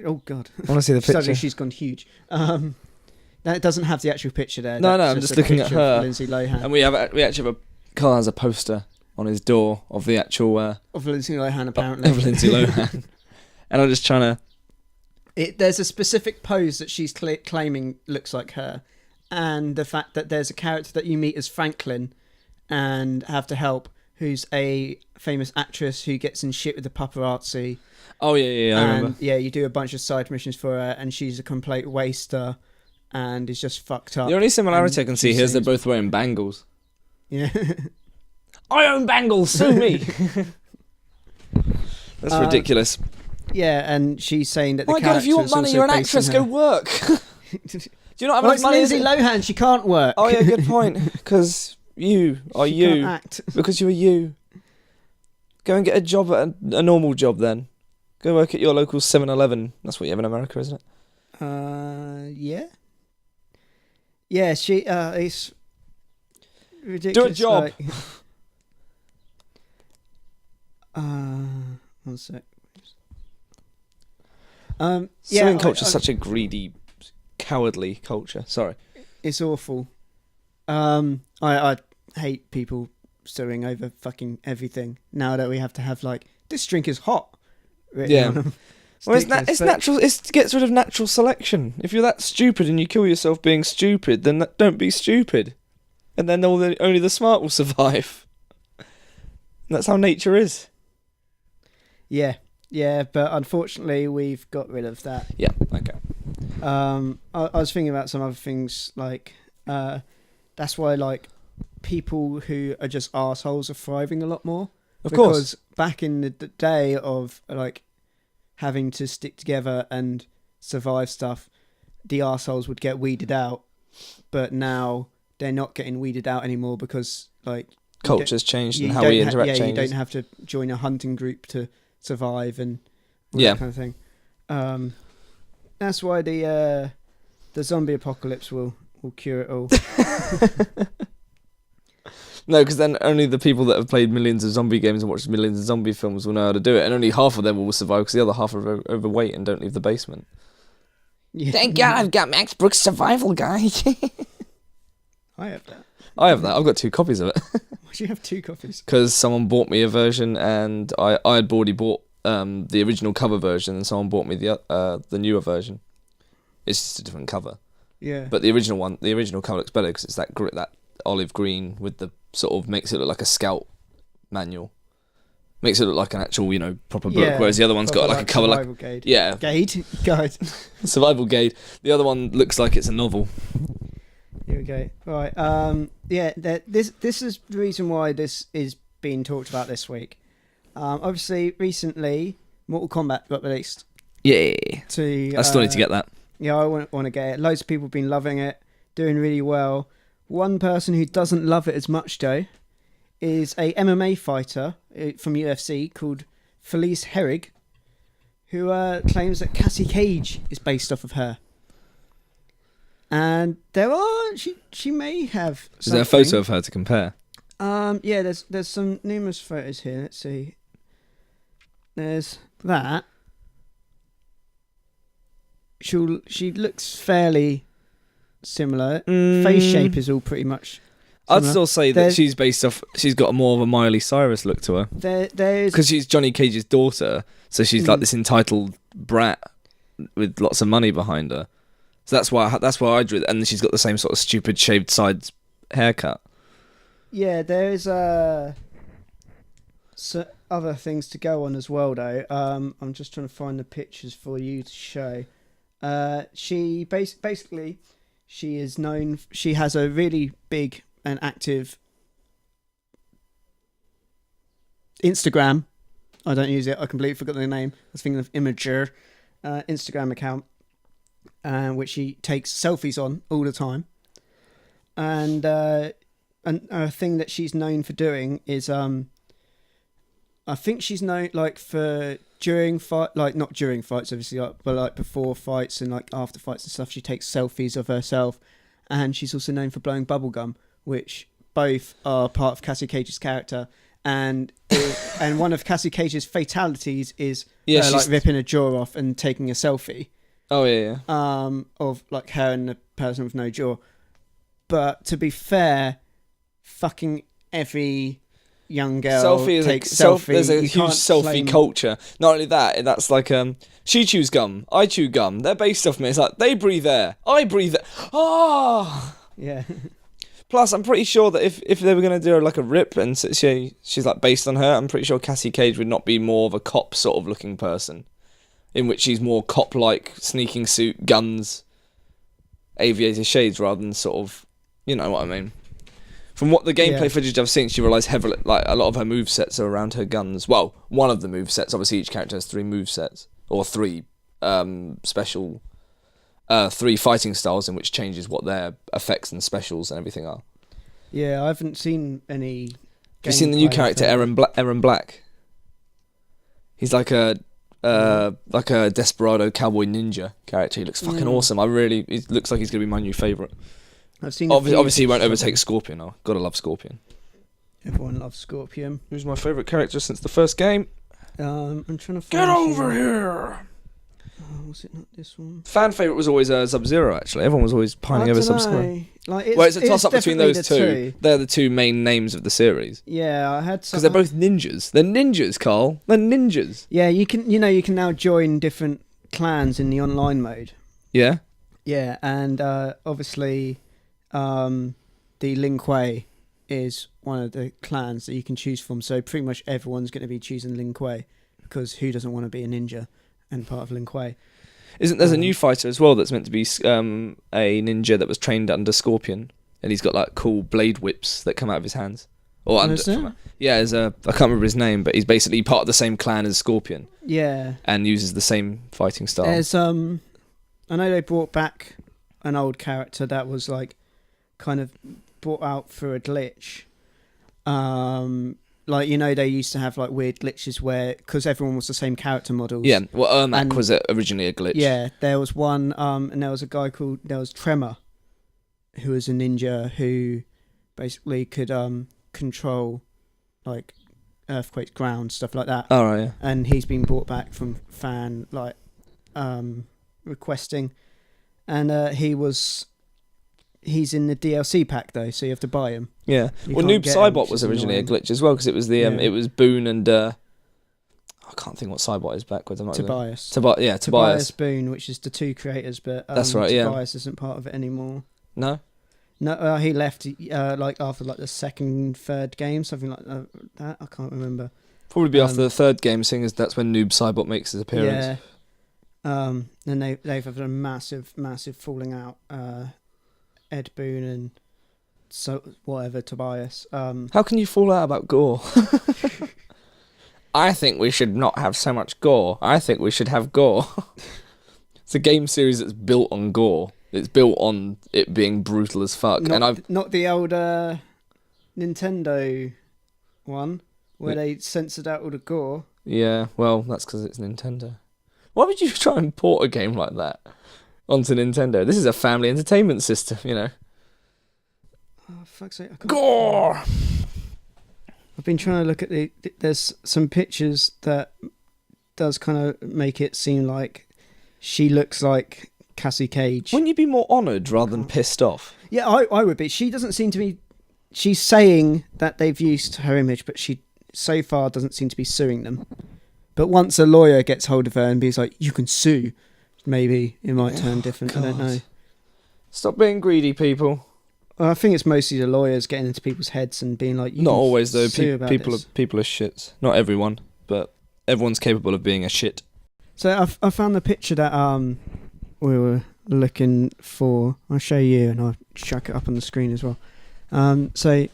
Oh god, I want to see the picture. Suddenly she's gone huge. That doesn't have the actual picture there. No, I'm just looking at her. Lindsay Lohan. And we actually have Carl has a poster on his door of the actual of Lindsay Lohan, apparently. Of Lindsay Lohan. And I'm just trying to. There's a specific pose that she's claiming looks like her, and the fact that there's a character that you meet as Franklin, and have to help, who's a famous actress who gets in shit with the paparazzi. Oh yeah, I remember. Yeah, you do a bunch of side missions for her, and she's a complete waster, and is just fucked up. The only similarity I can see here is they're both wearing bangles. Yeah. I own bangles, sue me. That's ridiculous. Yeah, and she's saying that the God, if you want money, you're an actress, go work. Do you not have enough money? Lindsay Lohan, she can't work. Oh yeah, good point. Because you are you. Can't act. Because you're you. Go and get a job at a normal job then. Go work at your local 7-Eleven. That's what you have in America, isn't it? Yeah. Yeah, it's ridiculous. Do a job. Like, one sec. Sewing culture is such a greedy, cowardly culture. Sorry. It's awful. I hate people sewing over fucking everything. Now that we have to have like, this drink is hot. Yeah. Well, it's natural. It gets rid of natural selection. If you're that stupid and you kill yourself being stupid, then don't be stupid, and then only the smart will survive. And that's how nature is. Yeah, but unfortunately, we've got rid of that. Yeah. Okay. I was thinking about some other things like, that's why like people who are just arseholes are thriving a lot more. Of course. Because back in the day of like having to stick together and survive stuff, the arseholes would get weeded out. But now they're not getting weeded out anymore because like culture's changed and how we interact changes. You don't have to join a hunting group to survive and all that kind of thing. That's why the zombie apocalypse will cure it all. No, because then only the people that have played millions of zombie games and watched millions of zombie films will know how to do it, and only half of them will survive because the other half are overweight and don't leave the basement. Yeah. Thank God I've got Max Brooks' Survival Guide. I have that. I have that. I've got 2 copies of it. Why do you have 2 copies? Because someone bought me a version, and I had already bought the original cover version, and someone bought me the newer version. It's just a different cover. Yeah. But the original cover looks better because it's that olive green with the sort of makes it look like a scout manual. Makes it look like an actual, proper book, whereas the other one's got like a cover like guide. Yeah. Guide. Survival guide. The other one looks like it's a novel. Here we go. Right. This is the reason why this is being talked about this week. Obviously, recently, Mortal Kombat got released. Yeah. I still need to get that. Yeah, I want to get it. Loads of people have been loving it, doing really well. One person who doesn't love it as much, though, is a MMA fighter from UFC called Felice Herrig, who claims that Cassie Cage is based off of her. And she may have something. Is there a photo of her to compare? Yeah, there's some numerous photos here. Let's see. There's that. She looks fairly similar. Face shape is all pretty much similar. I'd still say that she's based off. She's got more of a Miley Cyrus look to her. There's because she's Johnny Cage's daughter, so she's like this entitled brat with lots of money behind her. So that's why I drew it. And she's got the same sort of stupid shaved sides haircut. Yeah, there's other things to go on as well, though. I'm just trying to find the pictures for you to show. She basically she is known. She has a really big and active Instagram. I don't use it. I completely forgot the name. I was thinking of Imager. Instagram account, which she takes selfies on all the time. And a thing that she's known for doing is I think she's known like for during fight, like not during fights obviously, but like before fights and like after fights and stuff, she takes selfies of herself. And she's also known for blowing bubblegum, which both are part of Cassie Cage's character. And and one of Cassie Cage's fatalities is like ripping a jaw off and taking a selfie. Oh yeah. Of like her and the person with no jaw. But to be fair, fucking every young girl takes selfie. There's a huge selfie culture. Not only that, that's like she chews gum, I chew gum. They're based off me. It's like they breathe air, I breathe air. Ah. Yeah. Plus, I'm pretty sure that if they were going to do like a rip and she's like based on her, I'm pretty sure Cassie Cage would not be more of a cop sort of looking person, in which she's more cop-like, sneaking suit, guns, aviator shades, rather than sort of, you know what I mean. From what the gameplay footage I've seen, she relies heavily, like a lot of her movesets are around her guns. Well, one of the movesets, obviously each character has 3 movesets, or 3 special... 3 fighting styles in which changes what their effects and specials and everything are. Yeah, I haven't seen any. Have you seen the new character, Aaron Black? He's like a desperado cowboy ninja character. He looks fucking awesome. It looks like he's gonna be my new favourite. I've seen. Obviously, he won't overtake Scorpion. Oh, gotta love Scorpion. Everyone loves Scorpion. Who's my favourite character since the first game? I'm trying to find. Get over here! Was it not this one? Fan favourite was always Sub-Zero. Actually, everyone was always pining over Sub-Zero. Like, it's a toss-up between those two. They're the two main names of the series. Yeah, I had some. Because they're both ninjas. They're ninjas, Carl. They're ninjas. Yeah, you can now join different clans in the online mode. Yeah. Yeah, and obviously, the Lin Kuei is one of the clans that you can choose from. So pretty much everyone's going to be choosing Lin Kuei, because who doesn't want to be a ninja and part of Lin Kuei? Isn't there's a new fighter as well that's meant to be a ninja that was trained under Scorpion, and he's got like cool blade whips that come out of his hands. Or I can't remember his name, but he's basically part of the same clan as Scorpion. Yeah. And uses the same fighting style. There's I know they brought back an old character that was like kind of brought out through a glitch. Like, they used to have like weird glitches where, because everyone was the same character models. Yeah, well, Ermac was originally a glitch. Yeah, there was one, and there was a guy there was Tremor, who was a ninja who basically could control like earthquakes, ground, stuff like that. Oh, right, yeah. And he's been brought back from fan like requesting, and he's in the DLC pack though, so you have to buy him. Yeah. Well, Noob Saibot was originally a glitch as well, because it was it was Boone and I can't think what Saibot is backwards. Tobias. Tobias Boone, which is the two creators, but that's right. Tobias isn't part of it anymore. No, he left like after like the second, third game, something like that. I can't remember. Probably be after the third game, seeing as that's when Noob Saibot makes his appearance. Yeah. And they've had a massive falling out. Ed Boone and Tobias. How can you fall out about gore? I think we should not have so much gore. I think we should have gore. It's a game series that's built on gore. It's built on it being brutal as fuck. Not the old Nintendo one where they censored out all the gore. Yeah, well, that's because it's Nintendo. Why would you try and port a game like that onto Nintendo? This is a family entertainment system, Oh, fuck's sake. Gore! I've been trying to look at there's some pictures that does kind of make it seem like she looks like Cassie Cage. Wouldn't you be more honoured rather than pissed off? Yeah, I would be. She doesn't seem to be... She's saying that they've used her image, but she so far doesn't seem to be suing them. But once a lawyer gets hold of her and be like, you can sue, maybe it might turn different. God. I don't know. Stop being greedy, people. Well, I think it's mostly the lawyers getting into people's heads and being like, not always though. People are shits. Not everyone, but everyone's capable of being a shit. So I found the picture that we were looking for. I'll show you, and I'll chuck it up on the screen as well. So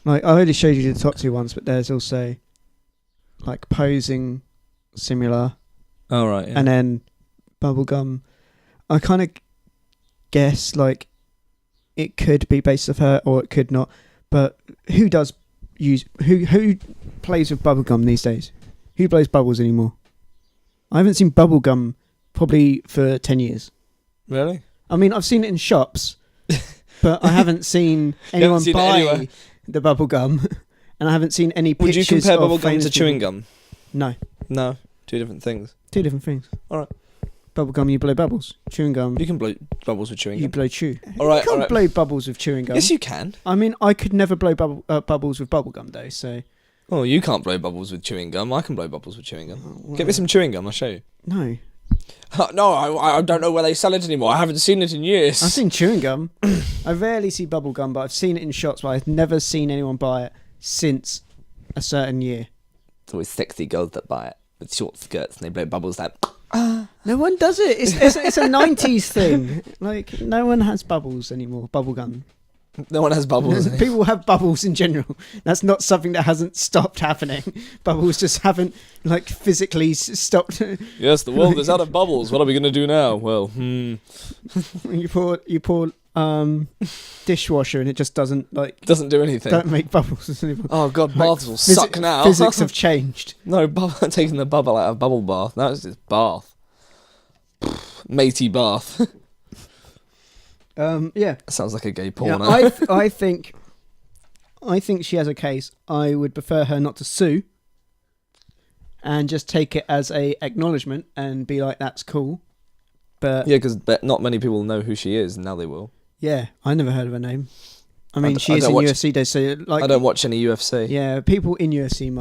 like I already showed you the top two ones, but there's also like posing similar. Oh right. Yeah. And then bubblegum. I kind of guess like it could be based off her or it could not. But who plays with bubblegum these days? Who blows bubbles anymore? I haven't seen bubblegum probably for 10 years. Really? I mean, I've seen it in shops, but I haven't seen anyone buy the bubblegum, and I haven't seen any pictures. Would you compare of bubblegum to chewing gum? No. No, two different things. Two different things. All right. Bubblegum, you blow bubbles. Chewing gum, you can blow bubbles with chewing gum. You blow chew. All right, you can't blow bubbles with chewing gum. Yes, you can. I mean, I could never blow bubbles with bubblegum, though, so... Oh, you can't blow bubbles with chewing gum. I can blow bubbles with chewing gum. Oh, well. Get me some chewing gum, I'll show you. No. No, I don't know where they sell it anymore. I haven't seen it in years. I've seen chewing gum. I rarely see bubble gum, but I've seen it in shops, but I've never seen anyone buy it since a certain year. It's always sexy girls that buy it with short skirts and they blow bubbles like... No one does it. It's a 90s thing. Like, no one has bubbles anymore. Bubble gum. No one has bubbles. People have bubbles in general. That's not something that hasn't stopped happening. Bubbles just haven't, like, physically stopped. Yes, the world is out of bubbles. What are we going to do now? Well, You pour dishwasher and it just doesn't do anything. Don't make bubbles anymore. Oh god, baths will suck now. Physics have changed. No, taking the bubble out of bubble bath. That was just bath. Matey bath. Yeah. Sounds like a gay porno. Yeah, I think she has a case. I would prefer her not to sue and just take it as a acknowledgement and be like, that's cool. But yeah, because not many people know who she is, and now they will. Yeah, I never heard of her name. I mean, she is in UFC days, so like I don't watch any UFC. Yeah, people in UFC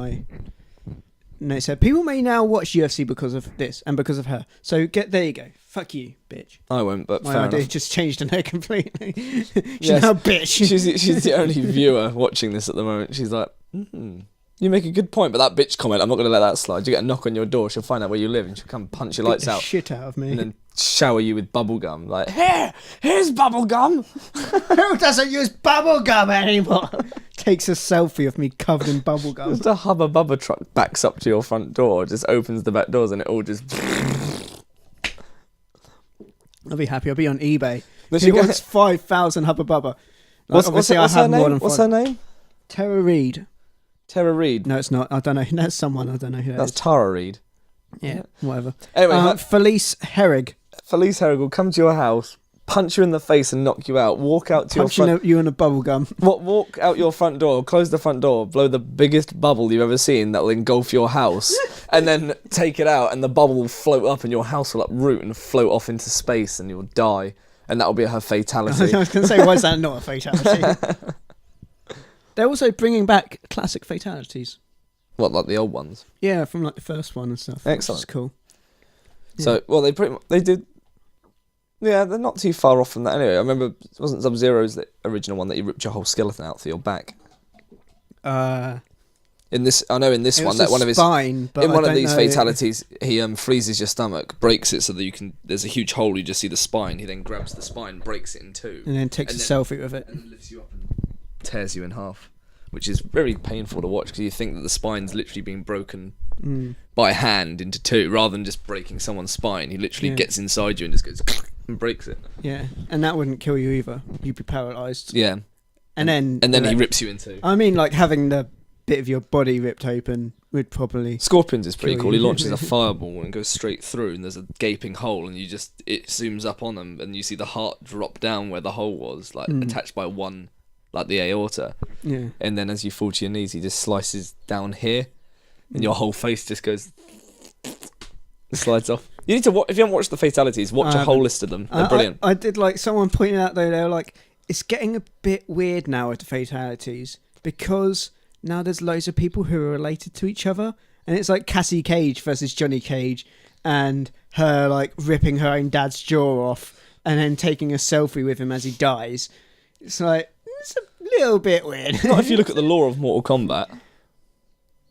people may now watch UFC because of this and because of her. So there you go. Fuck you, bitch. I won't, but my fair idea enough. just changed on her completely. She's now a bitch. She's the only viewer watching this at the moment. She's like, you make a good point, but that bitch comment, I'm not going to let that slide. You get a knock on your door, she'll find out where you live, and she'll come punch your lights out. Shit out of me. And then shower you with bubble gum. Like, here's bubble gum. Who doesn't use bubble gum anymore? Takes a selfie of me covered in bubble gum. Just a Hubba Bubba truck backs up to your front door, just opens the back doors, and it all just... I'll be happy. I'll be on eBay. She wants 5,000 Hubba Bubba. What's her name? What's her name? Tara Reid. Tara Reid. No, it's not. I don't know. That's someone. I don't know who that is. That's Tara Reid. Yeah, whatever. Anyway, Felice Herrig. Felice Herrig will come to your house, punch you in the face and knock you out, walk out to your front... Punching you in a bubble gum. Walk out your front door, close the front door, blow the biggest bubble you've ever seen that will engulf your house, and then take it out, and the bubble will float up and your house will uproot and float off into space and you'll die. And that will be her fatality. I was going to say, why is that not a fatality? They're also bringing back classic fatalities. What, like the old ones? Yeah, from like the first one and stuff. Excellent. Which is cool. Yeah. So, well, they did... Yeah, they're not too far off from that anyway. I remember, it wasn't Sub-Zero's the original one that you ripped your whole skeleton out for your back? In this one, that one of his spine, but in one of these know. Fatalities, he freezes your stomach, breaks it so that you can. There's a huge hole. You just see the spine. He then grabs the spine, breaks it in two, and then takes a selfie with it, and then lifts you up and tears you in half, which is very painful to watch because you think that the spine's literally being broken by hand into two, rather than just breaking someone's spine. He literally gets inside you and just goes and breaks it. Yeah, and that wouldn't kill you either. You'd be paralysed. Yeah, and then he rips you in two. I mean, like having the bit of your body ripped open would probably... Scorpions is pretty cool. He launches a fireball and goes straight through, and there's a gaping hole, and it zooms up on them, and you see the heart drop down where the hole was, like attached by one, like the aorta. Yeah. And then as you fall to your knees, he just slices down here, and your whole face just goes... slides off. You need to if you haven't watched the Fatalities, watch a whole list of them. They're brilliant. I did, like, someone pointed out though, they were like, it's getting a bit weird now with the Fatalities, because... now there's loads of people who are related to each other, and it's like Cassie Cage versus Johnny Cage, and her like ripping her own dad's jaw off and then taking a selfie with him as he dies. It's like, it's a little bit weird. Not if you look at the lore of Mortal Kombat. No,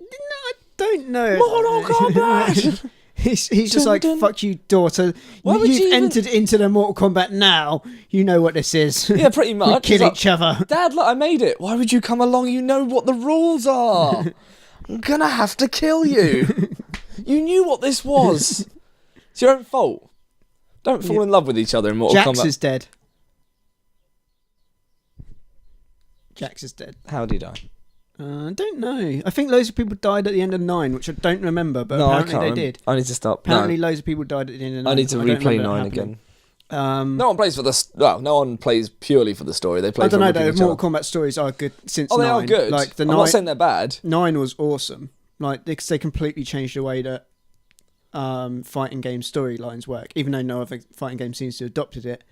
I don't know. Mortal Kombat! He's just like, fuck you, daughter. You've entered into the Mortal Kombat now. You know what this is. Yeah, pretty much. We kill each other. Dad, look, I made it. Why would you come along? You know what the rules are. I'm gonna have to kill you. You knew what this was. It's your own fault. Don't fall in love with each other in Mortal Kombat. Jax is dead. Jax is dead. How did he die? I don't know. I think loads of people died at the end of 9, which I don't remember, but apparently they did. I need to stop. Apparently loads of people died at the end of 9. I need to replay 9 again. No one plays for the... Well, no one plays purely for the story. They play I don't for know, though. each other. Mortal Kombat stories are good since 9. Oh, they are good. Like, I'm not saying they're bad. 9 was awesome. Like, because they completely changed the way that fighting game storylines work. Even though no other fighting game seems to have adopted it,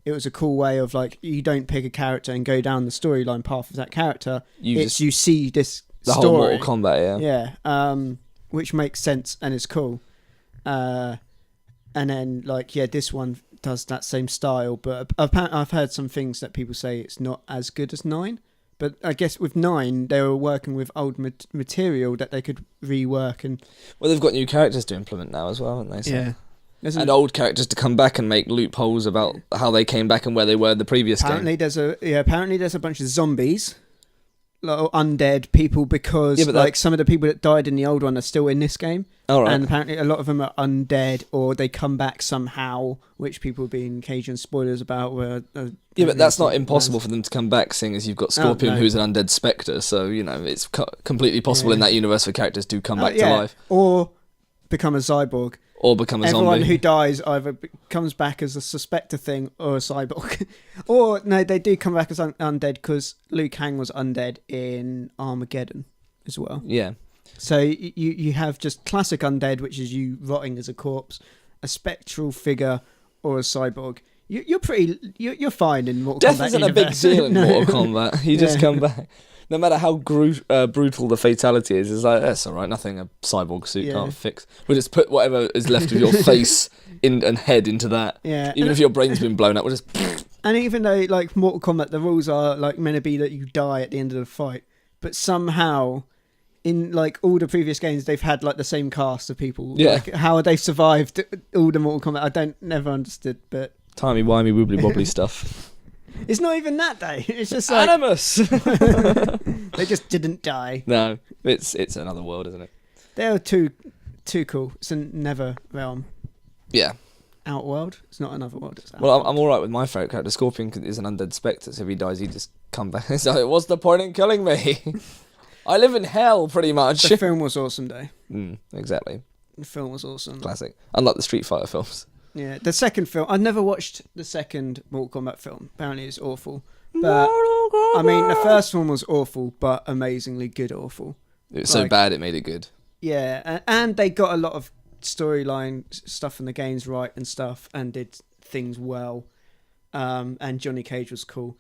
it was a cool way of, like, you don't pick a character and go down the storyline path of that character. You see this the story. whole Mortal Kombat, Yeah, which makes sense and is cool. And then, like, this one does that same style, but I've heard some things that people say it's not as good as 9. But I guess with 9, they were working with old material that they could rework and... Well, they've got new characters to implement now as well, haven't they? So. Yeah. And old characters to come back and make loopholes about how they came back and where they were in the previous game. Apparently there's a bunch of zombies undead people because some of the people that died in the old one are still in this game. All right. And apparently a lot of them are undead or they come back somehow, which people have been Cajun spoilers about. But that's not impossible for them to come back, seeing as you've got Scorpion, who's an undead spectre. So, it's completely possible in that universe for characters to come back to life. Or become a cyborg. Or become a zombie. Everyone who dies either comes back as a suspector thing or a cyborg. Or, no, they do come back as undead because Liu Kang was undead in Armageddon as well. Yeah. So you have just classic undead, which is you rotting as a corpse, a spectral figure, or a cyborg. You're fine in Mortal Kombat. Death isn't a big deal in Mortal Kombat. You just come back. No matter how brutal the fatality is, it's like, that's all right, nothing a cyborg suit can't fix. We'll just put whatever is left of your face and head into that. Yeah. Even if your brain's been blown up, we'll just... And even though, like, Mortal Kombat, the rules are, like, meant to be that you die at the end of the fight, but somehow, in, like, all the previous games, they've had, like, the same cast of people. Yeah. Like, how have they survived all the Mortal Kombat? I never understood, but... Timey-wimey, wobbly-wobbly stuff. It's not even that day. It's just like... Animus! They just didn't die. No, it's another world, isn't it? They're too cool. It's a nether realm. Yeah. Outworld? It's not another world. It's well, I'm alright with my favourite character. Scorpion is an undead spectre, so if he dies, he just come back. It's like, what's the point in killing me? I live in hell, pretty much. The film was awesome, though. Exactly. The film was awesome. Classic. Unlike the Street Fighter films. Yeah, the second film. I never watched the second Mortal Kombat film. Apparently, it's awful. But I mean, the first one was awful, but amazingly good. Awful. It was so bad it made it good. Yeah, and they got a lot of storyline stuff in the games right and stuff, and did things well. And Johnny Cage was cool.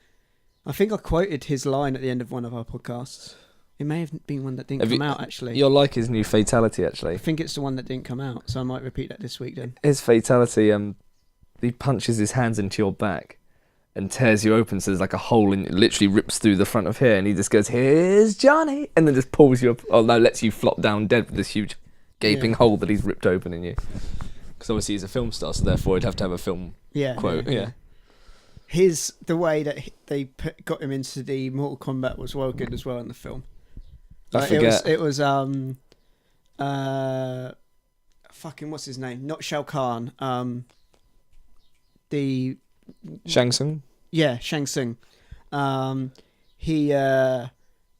I think I quoted his line at the end of one of our podcasts. It may have been one that didn't come out, actually. You'll like his new fatality, actually. I think it's the one that didn't come out, so I might repeat that this week then. His fatality, he punches his hands into your back and tears you open, so there's like a hole and it literally rips through the front of here, and he just goes, "Here's Johnny," and then just pulls you up, lets you flop down dead with this huge gaping hole that he's ripped open in you. Because obviously he's a film star, so therefore he'd have to have a film quote. Yeah. The way that they got him into the Mortal Kombat was well good as well in the film. I forget. It was fucking what's his name? Not Shao Kahn. The Shang Tsung. Yeah, Shang Tsung. He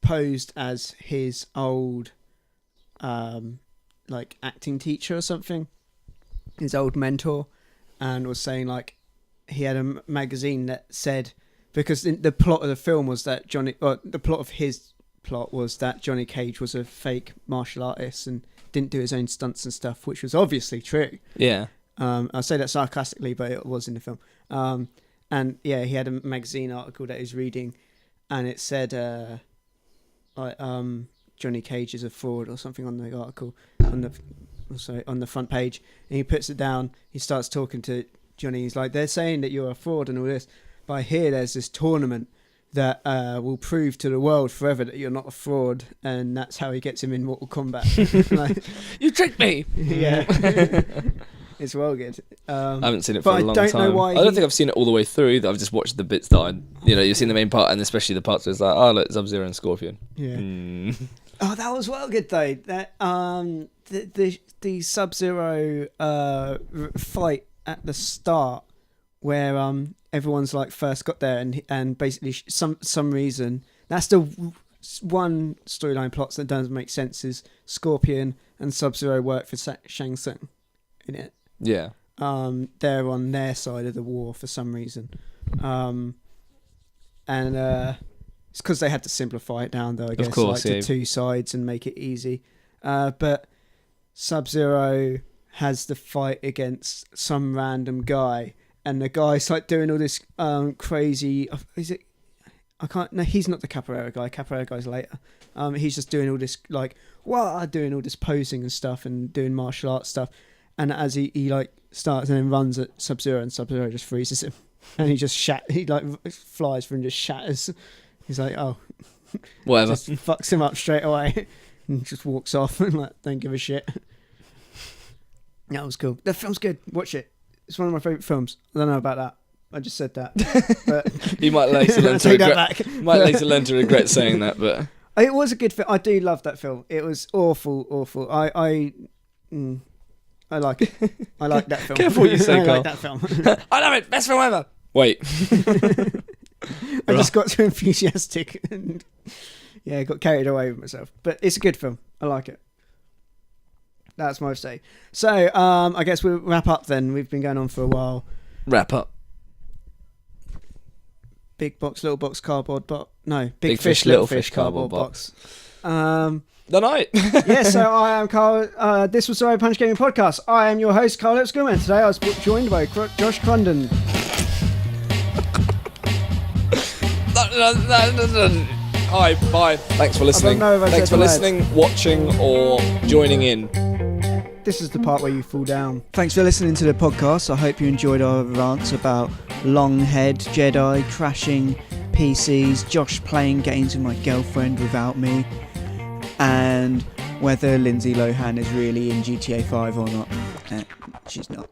posed as his old like acting teacher or something, his old mentor, and was saying like he had a magazine that said, because the plot of the film was that the plot of his plot was that Johnny Cage was a fake martial artist and didn't do his own stunts and stuff, which was obviously true. Yeah. I say that sarcastically, but it was in the film. And yeah, he had a magazine article that he was reading, and it said Johnny Cage is a fraud or something on the article on the front page. And he puts it down. He starts talking to Johnny. He's like, "They're saying that you're a fraud and all this, but I hear there's this tournament that will prove to the world forever that you're not a fraud," and that's how he gets him in Mortal Kombat. Like, you tricked me. Yeah. It's well good. I haven't seen it for a long time. I don't think I've seen it all the way through either. I've just watched the bits that you've seen the main part, and especially the parts where it's like, oh look, Sub-Zero and Scorpion. Yeah. Oh, that was well good though. That the Sub-Zero fight at the start, where everyone's like first got there, and basically some reason, that's the one storyline plots that doesn't make sense, is Scorpion and Sub-Zero work for Shang Tsung in it. Yeah. They're on their side of the war for some reason. And it's because they had to simplify it down, though, I guess, to two sides and make it easy. But Sub-Zero has the fight against some random guy, and the guy's like doing all this crazy... Is it? I can't... No, he's not the Capoeira guy. Capoeira guy's later. He's just doing all this, like, doing all this posing and stuff and doing martial arts stuff. And as he like starts and then runs at Sub-Zero, and Sub-Zero just freezes him, and he like flies for him, just shatters. He's like, oh, whatever, just fucks him up straight away, and just walks off and like don't give a shit. That was cool. That film's good. Watch it. It's one of my favourite films. I don't know about that. I just said that. But You might later learn to take that regret. back. Might later learn to regret saying that, but It was a good film. I do love that film. It was awful. I like it. I like that film. Careful what you say, I Carl. like that film. I love it. Best film ever. Wait. I just got too enthusiastic and got carried away with myself. But it's a good film. I like it. That's my say. So I guess we'll wrap up then. We've been going on for a while. Wrap up. Big box, little box, cardboard box. No, Big fish, little fish, cardboard box. The night. so I am Carl. This was the Road Punch Gaming Podcast. I am your host, Carl Lipscomb. Today I was joined by Josh Crundon. Hi, bye. Thanks for listening. Thanks for listening, watching, or joining in. This is the part where you fall down. Thanks for listening to the podcast. I hope you enjoyed our rants about Longhead, Jedi, crashing PCs, Josh playing games with my girlfriend without me, and whether Lindsay Lohan is really in GTA 5 or not. She's not.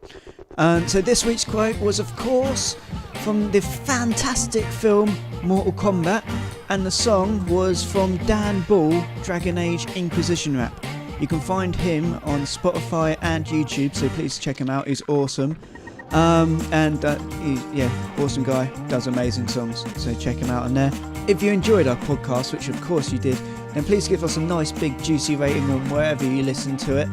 So this week's quote was, of course, from the fantastic film Mortal Kombat, and the song was from Dan Ball, Dragon Age Inquisition rap. You can find him on Spotify and YouTube, so please check him out. He's awesome. Awesome guy, does amazing songs, so check him out on there. If you enjoyed our podcast, which of course you did, then please give us a nice big juicy rating on wherever you listen to it.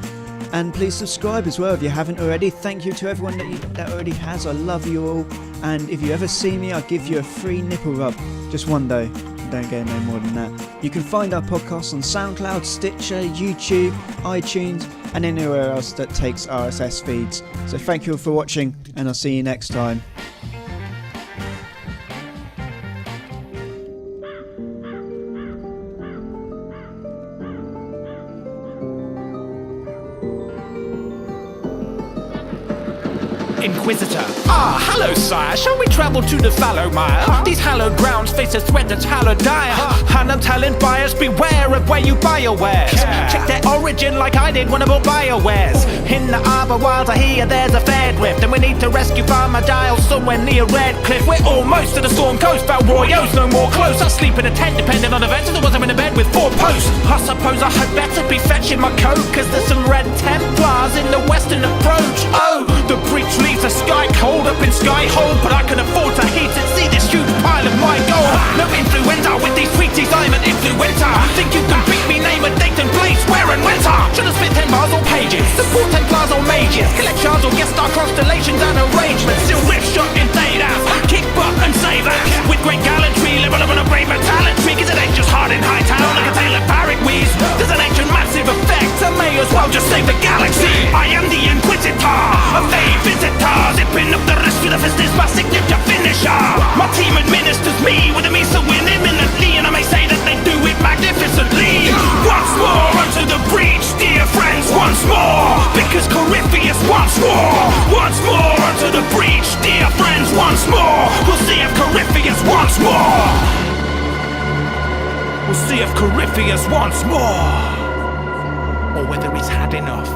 And please subscribe as well if you haven't already. Thank you to everyone that already has. I love you all. And if you ever see me, I'll give you a free nipple rub. Just one though. Don't get no more than that. You can find our podcast on SoundCloud, Stitcher, YouTube, iTunes, and anywhere else that takes RSS feeds. So thank you all for watching, and I'll see you next time. Inquisitor. Hello, sire. Shall we travel to the fallow mire? These hallowed grounds face a threat that's hallowed dire. And I'm telling buyers, beware of where you buy your wares. Check their origin like I did when I bought BioWares. In the Arbor Wilds, I hear there's a fair drift, and we need to rescue Farmer Giles somewhere near Redcliffe. We're almost to the Storm Coast, Valroyo's no more close. I sleep in a tent depending on events, otherwise I'm in a bed with 4 posts. I suppose I had better be fetching my coat, cause there's some red Templars in the western approach. Oh, the breach leaves a sky cold up in Skyhold, but I can afford to heat it. See this huge pile of my gold. No influenza with these treaties, I'm an influencer. Think you can beat me? Name a date and place, where and when. Should have spit 10 bars or pages, support Templars or mages, collect shards or guest star constellations and arrangements. Still rip shot in data, kick butt and save us with great gallantry, level up on a brave talent tree. Cause it ain't just hard in Hightown like a tail of parrot wheeze. There's an ancient massive effect, I may as well just save the galaxy. I am the Inquisitor, a fey visitor, zipping up the rest with a fist is my signature finisher. My team administers me with a me so win imminently, and I may say that they do it magnificently. Once more onto the breach, dear friends, once more, because Corypheus wants more. Once more onto the breach, dear friends, once more. We'll see if Corypheus wants more. We'll see if Corypheus wants more, or whether he's had enough.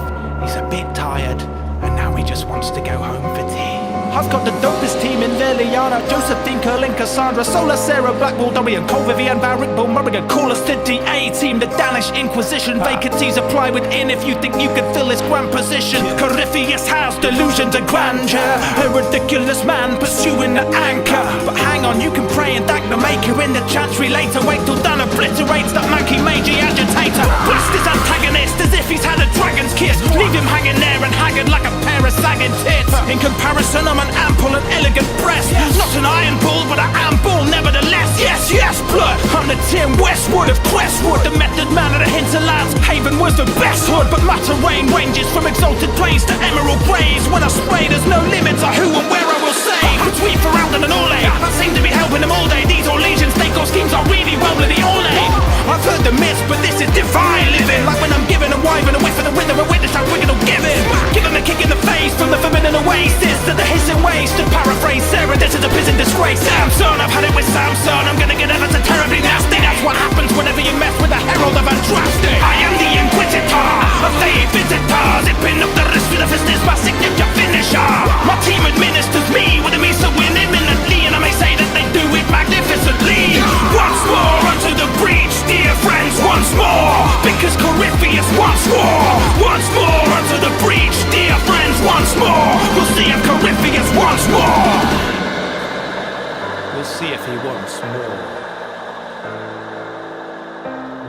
He's a bit tired, and now he just wants to go home for tea. I've got the dopest team in there, Liana, Josephine, Curlin, Cassandra, Sola, Sarah, Blackwall, Dorian, Cole, Vivian, Barrick, Bill, Murray, call us the DA team. The Danish Inquisition vacancies apply within if you think you can fill this grand position. Corypheus has delusions of grandeur, a ridiculous man pursuing the anchor. But hang on, you can pray and thank the maker in the chantry later. Wait till Dan obliterates that manky mangy agitator. Blast his antagonist as if he's had a dragon's kiss. Leave him hanging there and haggard like a pair of sagging tits. In comparison, I'm an ample and elegant breast. Not an iron bull, but I am bull nevertheless. Yes, yes, blood. I'm the Tim Westwood of Questwood, the method man of the hinterlands. Haven was the best hood, but my terrain ranges from exalted plains to emerald graves. When I spray, there's no limits to who and where I will say. Between Feralden and Orlais, I seem to be helping them all day. These all legions, they got schemes are really rolling the Orlais. I've heard the myths, but this is divine living. Like when I'm giving a wife and a whiff of the rhythm, a witness how wicked will give it. Give him a kick in the face from the forbidden oasis to the hissing waste. To paraphrase Sarah, this is a prison disgrace. Samson, I've had it with Samson. I'm gonna get ever so terribly nasty. That's what happens whenever you mess with the herald of Andraste. I am the Inquisitor, a fey visitor, zipping up the wrist with a fist is my signature finisher. My team administers me with a me so win imminent.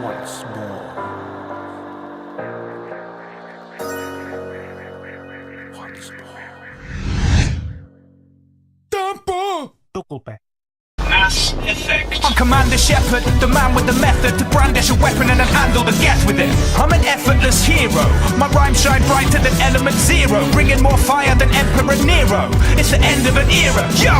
Once more. Once more. Mass Effect. I'm Commander Shepard, the man with the method to brandish a weapon and then handle the gas with it. I'm an effortless hero. My rhymes shine brighter than element zero, bringing more fire than Emperor Nero. It's the end of an era. Yo!